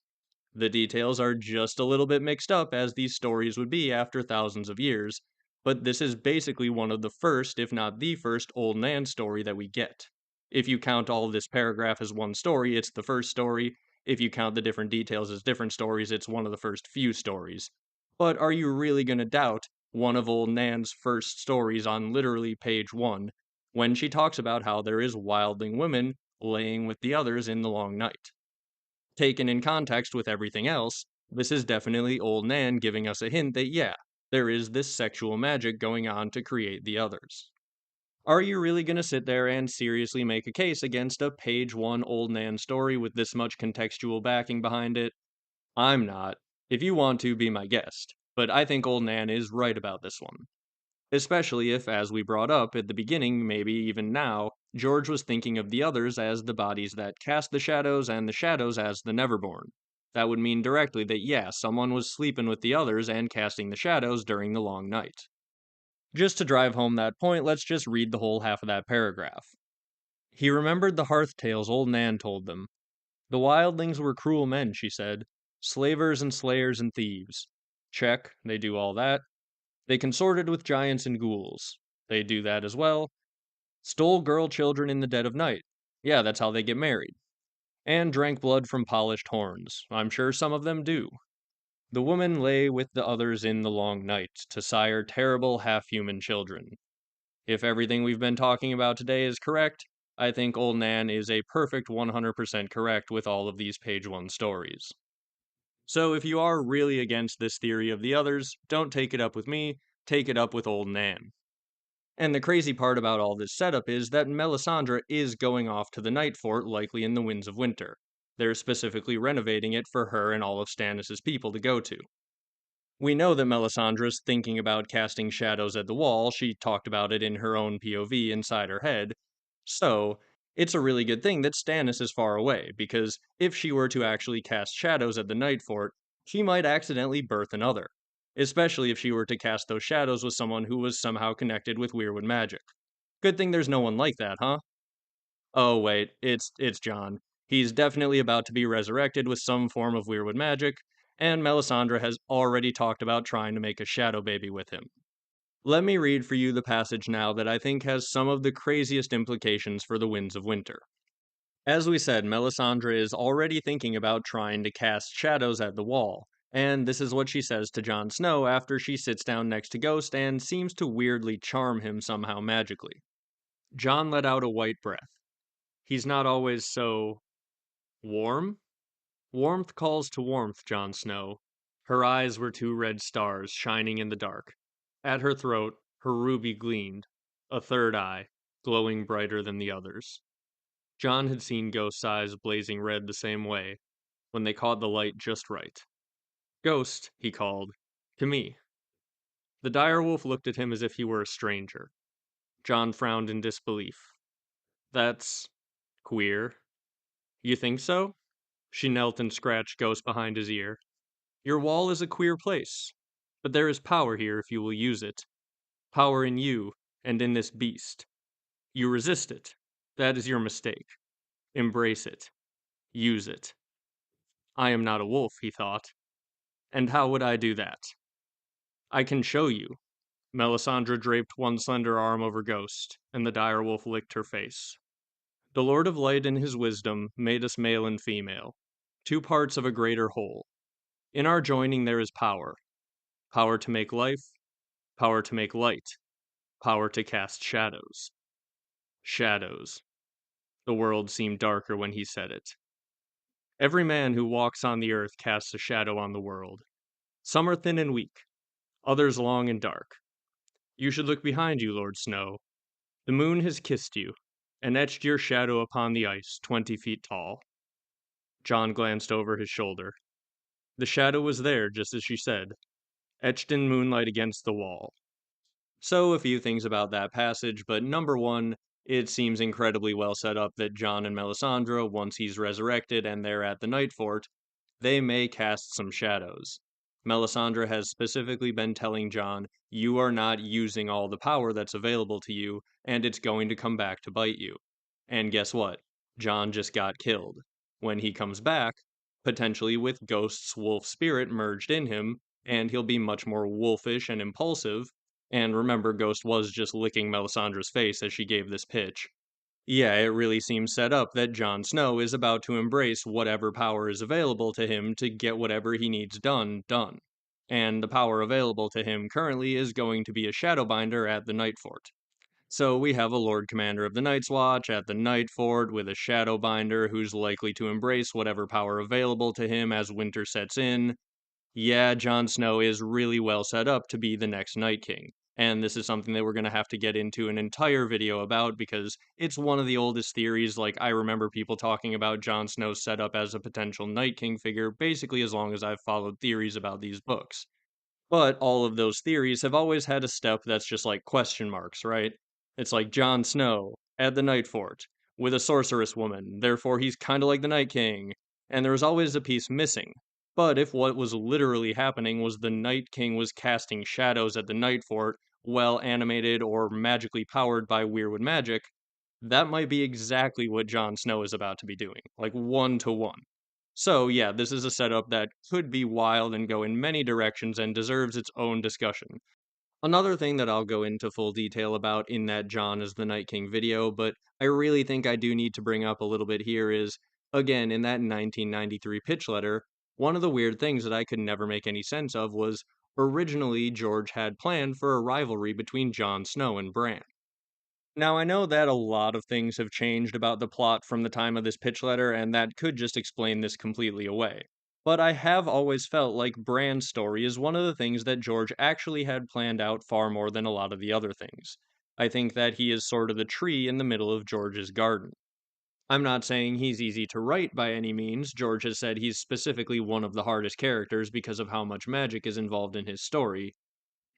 The details are just a little bit mixed up, as these stories would be after thousands of years, but this is basically one of the first, if not the first, Old Nan story that we get. If you count all of this paragraph as one story, it's the first story. If you count the different details as different stories, it's one of the first few stories. But are you really going to doubt one of Old Nan's first stories on literally page 1, when she talks about how there is wildling women laying with the others in the long night? Taken in context with everything else, this is definitely Old Nan giving us a hint that yeah, there is this sexual magic going on to create the others. Are you really going to sit there and seriously make a case against a page 1 Old Nan story with this much contextual backing behind it? I'm not. If you want to, be my guest. But I think Old Nan is right about this one. Especially if, as we brought up at the beginning, maybe even now, George was thinking of the others as the bodies that cast the shadows and the shadows as the neverborn. That would mean directly that yeah, someone was sleeping with the others and casting the shadows during the long night. Just to drive home that point, let's just read the whole half of that paragraph. He remembered the hearth tales old Nan told them. The wildlings were cruel men, she said. Slavers and slayers and thieves. Check, they do all that. They consorted with giants and ghouls. They do that as well. Stole girl children in the dead of night. Yeah, that's how they get married. And drank blood from polished horns. I'm sure some of them do. The woman lay with the others in the long night to sire terrible half-human children. If everything we've been talking about today is correct, I think Old Nan is a perfect 100% correct with all of these page 1 stories. So if you are really against this theory of the others, don't take it up with me, take it up with Old Nan. And the crazy part about all this setup is that Melisandre is going off to the Night Fort, likely in the Winds of Winter. They're specifically renovating it for her and all of Stannis' people to go to. We know that Melisandre's thinking about casting shadows at the wall, she talked about it in her own POV inside her head, so it's a really good thing that Stannis is far away, because if she were to actually cast shadows at the Night Fort, she might accidentally birth another, especially if she were to cast those shadows with someone who was somehow connected with Weirwood magic. Good thing there's no one like that, huh? Oh wait, it's Jon. He's definitely about to be resurrected with some form of Weirwood magic, and Melisandre has already talked about trying to make a shadow baby with him. Let me read for you the passage now that I think has some of the craziest implications for the Winds of Winter. As we said, Melisandre is already thinking about trying to cast shadows at the wall, and this is what she says to Jon Snow after she sits down next to Ghost and seems to weirdly charm him somehow magically. Jon let out a white breath. He's not always so warm? Warmth calls to warmth, Jon Snow. Her eyes were two red stars shining in the dark. At her throat, her ruby gleamed, a third eye, glowing brighter than the others. Jon had seen Ghost's eyes blazing red the same way, when they caught the light just right. Ghost, he called, to me. The direwolf looked at him as if he were a stranger. Jon frowned in disbelief. That's queer. You think so? She knelt and scratched Ghost behind his ear. Your wall is a queer place, but there is power here if you will use it. Power in you, and in this beast. You resist it. That is your mistake. Embrace it. Use it. I am not a wolf, he thought. And how would I do that? I can show you. Melisandre draped one slender arm over Ghost, and the direwolf licked her face. The Lord of Light in his wisdom made us male and female, two parts of a greater whole. In our joining there is power. Power to make life, power to make light, power to cast shadows. Shadows. The world seemed darker when he said it. Every man who walks on the earth casts a shadow on the world. Some are thin and weak, others long and dark. You should look behind you, Lord Snow. The moon has kissed you, and etched your shadow upon the ice 20 feet tall. Jon glanced over his shoulder. The shadow was there, just as she said, etched in moonlight against the wall. So, a few things about that passage, but number one, it seems incredibly well set up that Jon and Melisandre, once he's resurrected and they're at the Night Fort, they may cast some shadows. Melisandre has specifically been telling Jon, you are not using all the power that's available to you, and it's going to come back to bite you. And guess what? Jon just got killed. When he comes back, potentially with Ghost's wolf spirit merged in him, and he'll be much more wolfish and impulsive, and remember, Ghost was just licking Melisandre's face as she gave this pitch. Yeah, it really seems set up that Jon Snow is about to embrace whatever power is available to him to get whatever he needs done. And the power available to him currently is going to be a Shadowbinder at the Night Fort. So we have a Lord Commander of the Night's Watch at the Night Fort with a Shadowbinder who's likely to embrace whatever power available to him as winter sets in. Yeah, Jon Snow is really well set up to be the next Night King. And this is something that we're going to have to get into an entire video about because it's one of the oldest theories. Like, I remember people talking about Jon Snow's setup as a potential Night King figure basically as long as I've followed theories about these books. But all of those theories have always had a step that's just like question marks, right? It's like Jon Snow at the Night Fort with a sorceress woman, therefore he's kind of like the Night King. And there was always a piece missing. But if what was literally happening was the Night King was casting shadows at the Night Fort, well animated or magically powered by Weirwood magic, that might be exactly what Jon Snow is about to be doing, like 1-to-1. So yeah, this is a setup that could be wild and go in many directions and deserves its own discussion. Another thing that I'll go into full detail about in that Jon is the Night King video, but I really think I do need to bring up a little bit here is, again, in that 1993 pitch letter, One of the weird things that I could never make any sense of was originally George had planned for a rivalry between Jon Snow and Bran. Now, I know that a lot of things have changed about the plot from the time of this pitch letter, and that could just explain this completely away. But I have always felt like Bran's story is one of the things that George actually had planned out far more than a lot of the other things. I think that he is sort of the tree in the middle of George's garden. I'm not saying he's easy to write by any means. George has said he's specifically one of the hardest characters because of how much magic is involved in his story,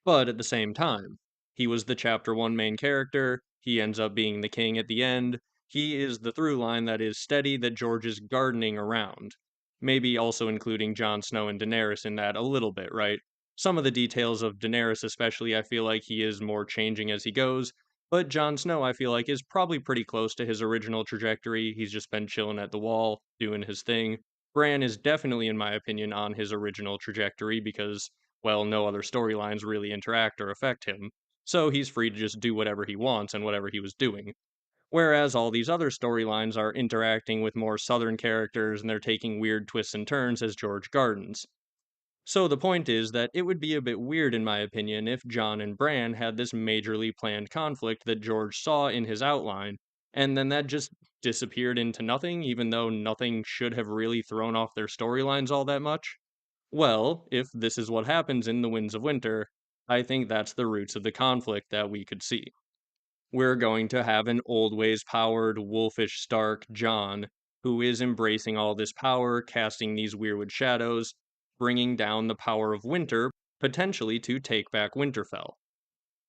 but at the same time, he was the chapter 1 main character, he ends up being the king at the end. He is the through line that is steady that George is gardening around. Maybe also including Jon Snow and Daenerys in that a little bit, right? Some of the details of Daenerys especially I feel like he is more changing as he goes, but Jon Snow I feel like is probably pretty close to his original trajectory. He's just been chilling at the wall, doing his thing. Bran is definitely in my opinion on his original trajectory because well, no other storylines really interact or affect him, so he's free to just do whatever he wants and whatever he was doing. Whereas all these other storylines are interacting with more southern characters and they're taking weird twists and turns as George gardens. So the point is that it would be a bit weird, in my opinion, if Jon and Bran had this majorly planned conflict that George saw in his outline, and then that just disappeared into nothing, even though nothing should have really thrown off their storylines all that much. Well, if this is what happens in the Winds of Winter, I think that's the roots of the conflict that we could see. We're going to have an old ways powered, wolfish Stark, Jon, who is embracing all this power, casting these weirwood shadows, bringing down the power of winter, potentially to take back Winterfell.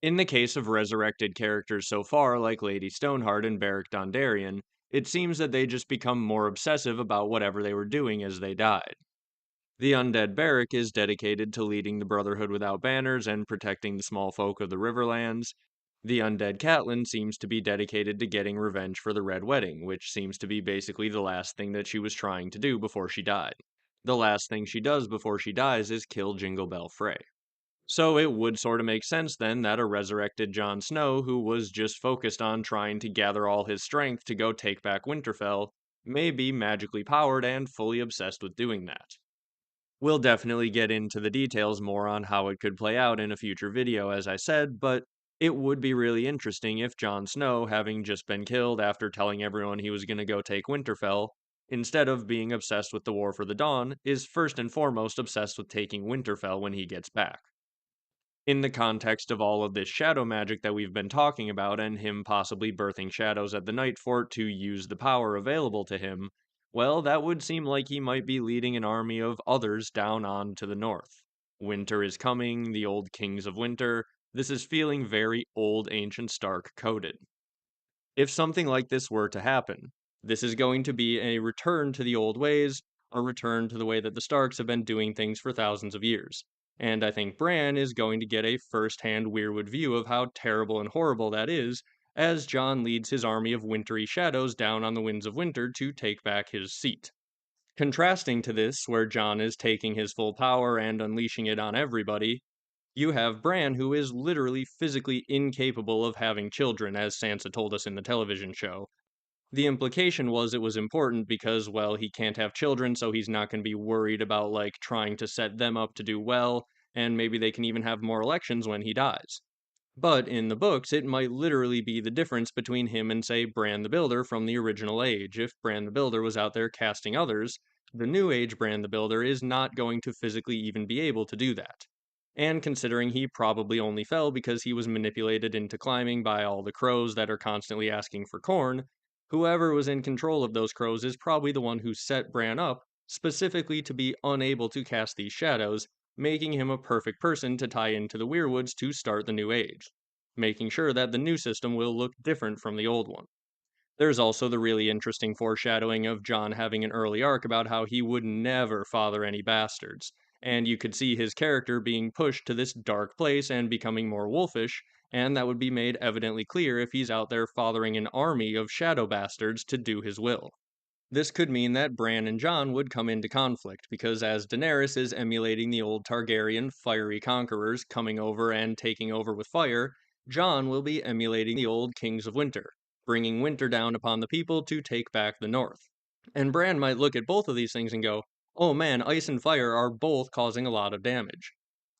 In the case of resurrected characters so far, like Lady Stoneheart and Beric Dondarrion, it seems that they just become more obsessive about whatever they were doing as they died. The undead Beric is dedicated to leading the Brotherhood without banners and protecting the small folk of the Riverlands. The undead Catelyn seems to be dedicated to getting revenge for the Red Wedding, which seems to be basically the last thing that she was trying to do before she died. The last thing she does before she dies is kill Jingle Bell Frey. So it would sort of make sense then that a resurrected Jon Snow, who was just focused on trying to gather all his strength to go take back Winterfell, may be magically powered and fully obsessed with doing that. We'll definitely get into the details more on how it could play out in a future video, as I said, but it would be really interesting if Jon Snow, having just been killed after telling everyone he was going to go take Winterfell, instead of being obsessed with the War for the Dawn, is first and foremost obsessed with taking Winterfell when he gets back. In the context of all of this shadow magic that we've been talking about, and him possibly birthing shadows at the Night Fort to use the power available to him, well, that would seem like he might be leading an army of others down on to the north. Winter is coming, the old kings of winter. This is feeling very old ancient Stark coded. If something like this were to happen, this is going to be a return to the old ways, a return to the way that the Starks have been doing things for thousands of years. And I think Bran is going to get a first-hand Weirwood view of how terrible and horrible that is, as Jon leads his army of wintry shadows down on the Winds of Winter to take back his seat. Contrasting to this, where Jon is taking his full power and unleashing it on everybody, you have Bran, who is literally physically incapable of having children, as Sansa told us in the television show. The implication was it was important because, well, he can't have children, so he's not going to be worried about, like, trying to set them up to do well, and maybe they can even have more elections when he dies. But in the books, it might literally be the difference between him and, say, Bran the Builder from the original age. If Bran the Builder was out there casting others, the new age Bran the Builder is not going to physically even be able to do that. And considering he probably only fell because he was manipulated into climbing by all the crows that are constantly asking for corn, whoever was in control of those crows is probably the one who set Bran up specifically to be unable to cast these shadows, making him a perfect person to tie into the Weirwoods to start the new age, making sure that the new system will look different from the old one. There's also the really interesting foreshadowing of Jon having an early arc about how he would never father any bastards, and you could see his character being pushed to this dark place and becoming more wolfish, and that would be made evidently clear if he's out there fathering an army of shadow bastards to do his will. This could mean that Bran and Jon would come into conflict, because as Daenerys is emulating the old Targaryen fiery conquerors coming over and taking over with fire, Jon will be emulating the old kings of winter, bringing winter down upon the people to take back the north. And Bran might look at both of these things and go, oh man, ice and fire are both causing a lot of damage.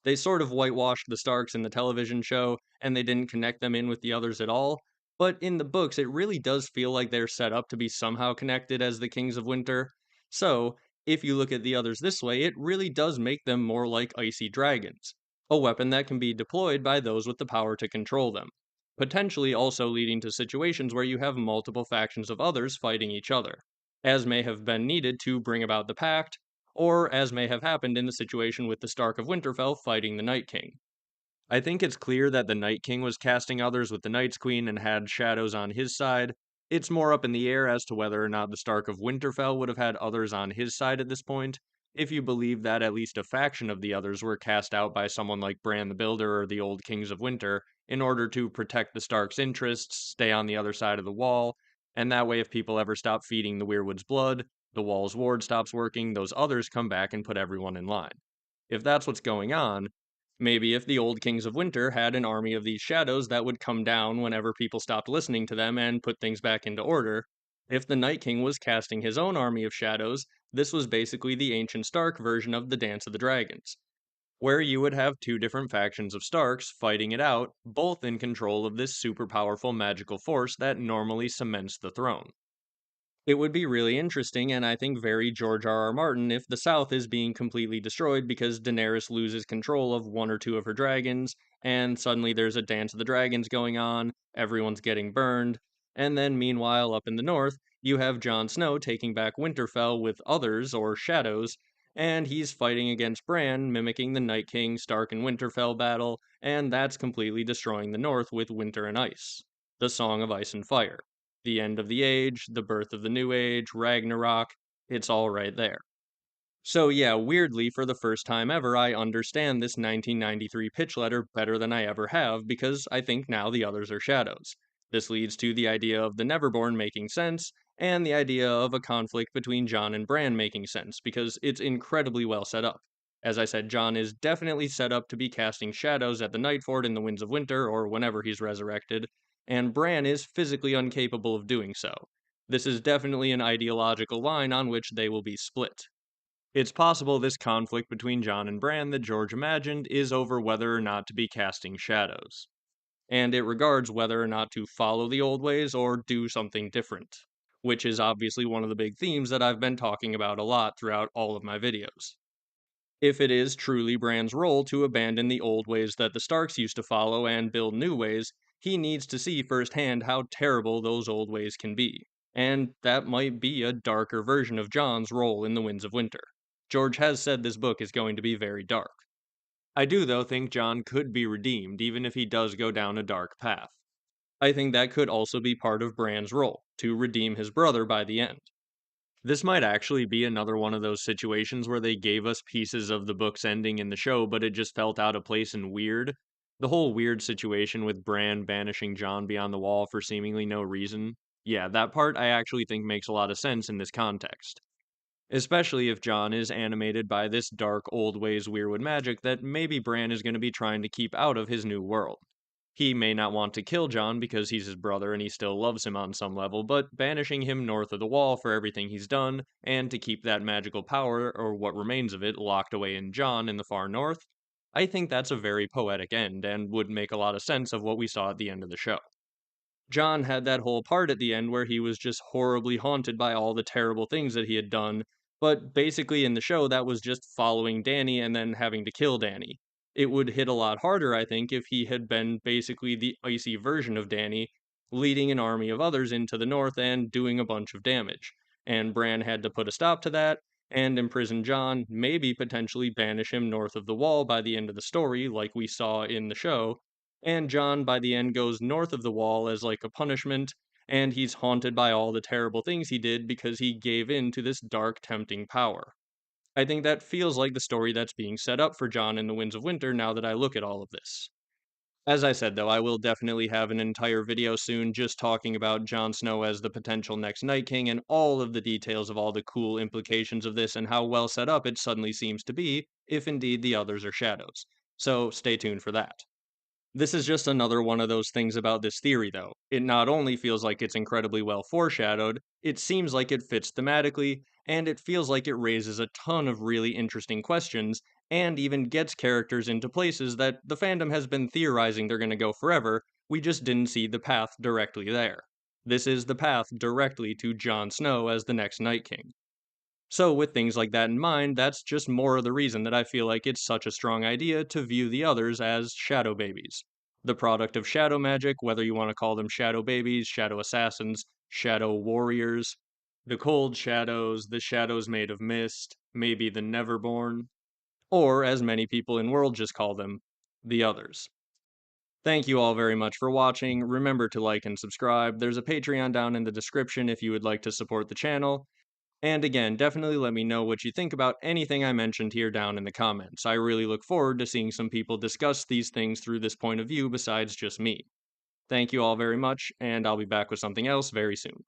They sort of whitewashed the Starks in the television show, and they didn't connect them in with the others at all, but in the books it really does feel like they're set up to be somehow connected as the Kings of Winter. So, if you look at the others this way, it really does make them more like icy dragons, a weapon that can be deployed by those with the power to control them, potentially also leading to situations where you have multiple factions of others fighting each other, as may have been needed to bring about the Pact, or as may have happened in the situation with the Stark of Winterfell fighting the Night King. I think it's clear that the Night King was casting others with the Night's Queen and had shadows on his side. It's more up in the air as to whether or not the Stark of Winterfell would have had others on his side at this point, if you believe that at least a faction of the others were cast out by someone like Bran the Builder or the Old Kings of Winter in order to protect the Stark's interests, stay on the other side of the wall, and that way if people ever stop feeding the Weirwoods blood, the wall's ward stops working, those others come back and put everyone in line. If that's what's going on, maybe if the old kings of winter had an army of these shadows that would come down whenever people stopped listening to them and put things back into order, if the Night King was casting his own army of shadows, this was basically the ancient Stark version of the Dance of the Dragons, where you would have two different factions of Starks fighting it out, both in control of this super powerful magical force that normally cements the throne. It would be really interesting and I think very George R. R. Martin if the South is being completely destroyed because Daenerys loses control of one or two of her dragons, and suddenly there's a dance of the dragons going on, everyone's getting burned, and then meanwhile up in the north, you have Jon Snow taking back Winterfell with others or shadows, and he's fighting against Bran, mimicking the Night King Stark and Winterfell battle, and that's completely destroying the north with Winter and Ice. The Song of Ice and Fire, the end of the age, the birth of the new age, Ragnarok, it's all right there. So yeah, weirdly, for the first time ever, I understand this 1993 pitch letter better than I ever have because I think now the others are shadows. This leads to the idea of the Neverborn making sense, and the idea of a conflict between Jon and Bran making sense because it's incredibly well set up. As I said, Jon is definitely set up to be casting shadows at the Nightfort in the Winds of Winter or whenever he's resurrected, and Bran is physically incapable of doing so. This is definitely an ideological line on which they will be split. It's possible this conflict between Jon and Bran that George imagined is over whether or not to be casting shadows, and it regards whether or not to follow the old ways or do something different, which is obviously one of the big themes that I've been talking about a lot throughout all of my videos. If it is truly Bran's role to abandon the old ways that the Starks used to follow and build new ways, he needs to see firsthand how terrible those old ways can be. And that might be a darker version of Jon's role in the Winds of Winter. George has said this book is going to be very dark. I do, though, think Jon could be redeemed even if he does go down a dark path. I think that could also be part of Bran's role, to redeem his brother by the end. This might actually be another one of those situations where they gave us pieces of the book's ending in the show, but it just felt out of place and weird. The whole weird situation with Bran banishing Jon beyond the wall for seemingly no reason. Yeah, that part I actually think makes a lot of sense in this context. Especially if Jon is animated by this dark old ways Weirwood magic that maybe Bran is going to be trying to keep out of his new world. He may not want to kill Jon because he's his brother and he still loves him on some level, but banishing him north of the wall for everything he's done, and to keep that magical power, or what remains of it, locked away in Jon in the far north, I think that's a very poetic end and would make a lot of sense of what we saw at the end of the show. Jon had that whole part at the end where he was just horribly haunted by all the terrible things that he had done, but basically in the show that was just following Dany and then having to kill Dany. It would hit a lot harder, I think, if he had been basically the icy version of Dany, leading an army of others into the north and doing a bunch of damage. And Bran had to put a stop to that, and imprison Jon, maybe potentially banish him north of the wall by the end of the story, like we saw in the show, and Jon by the end goes north of the wall as like a punishment, and he's haunted by all the terrible things he did because he gave in to this dark, tempting power. I think that feels like the story that's being set up for Jon in the Winds of Winter now that I look at all of this. As I said, though, I will definitely have an entire video soon just talking about Jon Snow as the potential next Night King and all of the details of all the cool implications of this and how well set up it suddenly seems to be, if indeed the others are shadows. So stay tuned for that. This is just another one of those things about this theory, though. It not only feels like it's incredibly well foreshadowed, it seems like it fits thematically, and it feels like it raises a ton of really interesting questions, and even gets characters into places that the fandom has been theorizing they're gonna go forever, we just didn't see the path directly there. This is the path directly to Jon Snow as the next Night King. So, with things like that in mind, that's just more of the reason that I feel like it's such a strong idea to view the others as shadow babies. The product of shadow magic, whether you want to call them shadow babies, shadow assassins, shadow warriors, the cold shadows, the shadows made of mist, maybe the neverborn, or as many people in world just call them, the others. Thank you all very much for watching. Remember to like and subscribe. There's a Patreon down in the description if you would like to support the channel. And again, definitely let me know what you think about anything I mentioned here down in the comments. I really look forward to seeing some people discuss these things through this point of view besides just me. Thank you all very much, and I'll be back with something else very soon.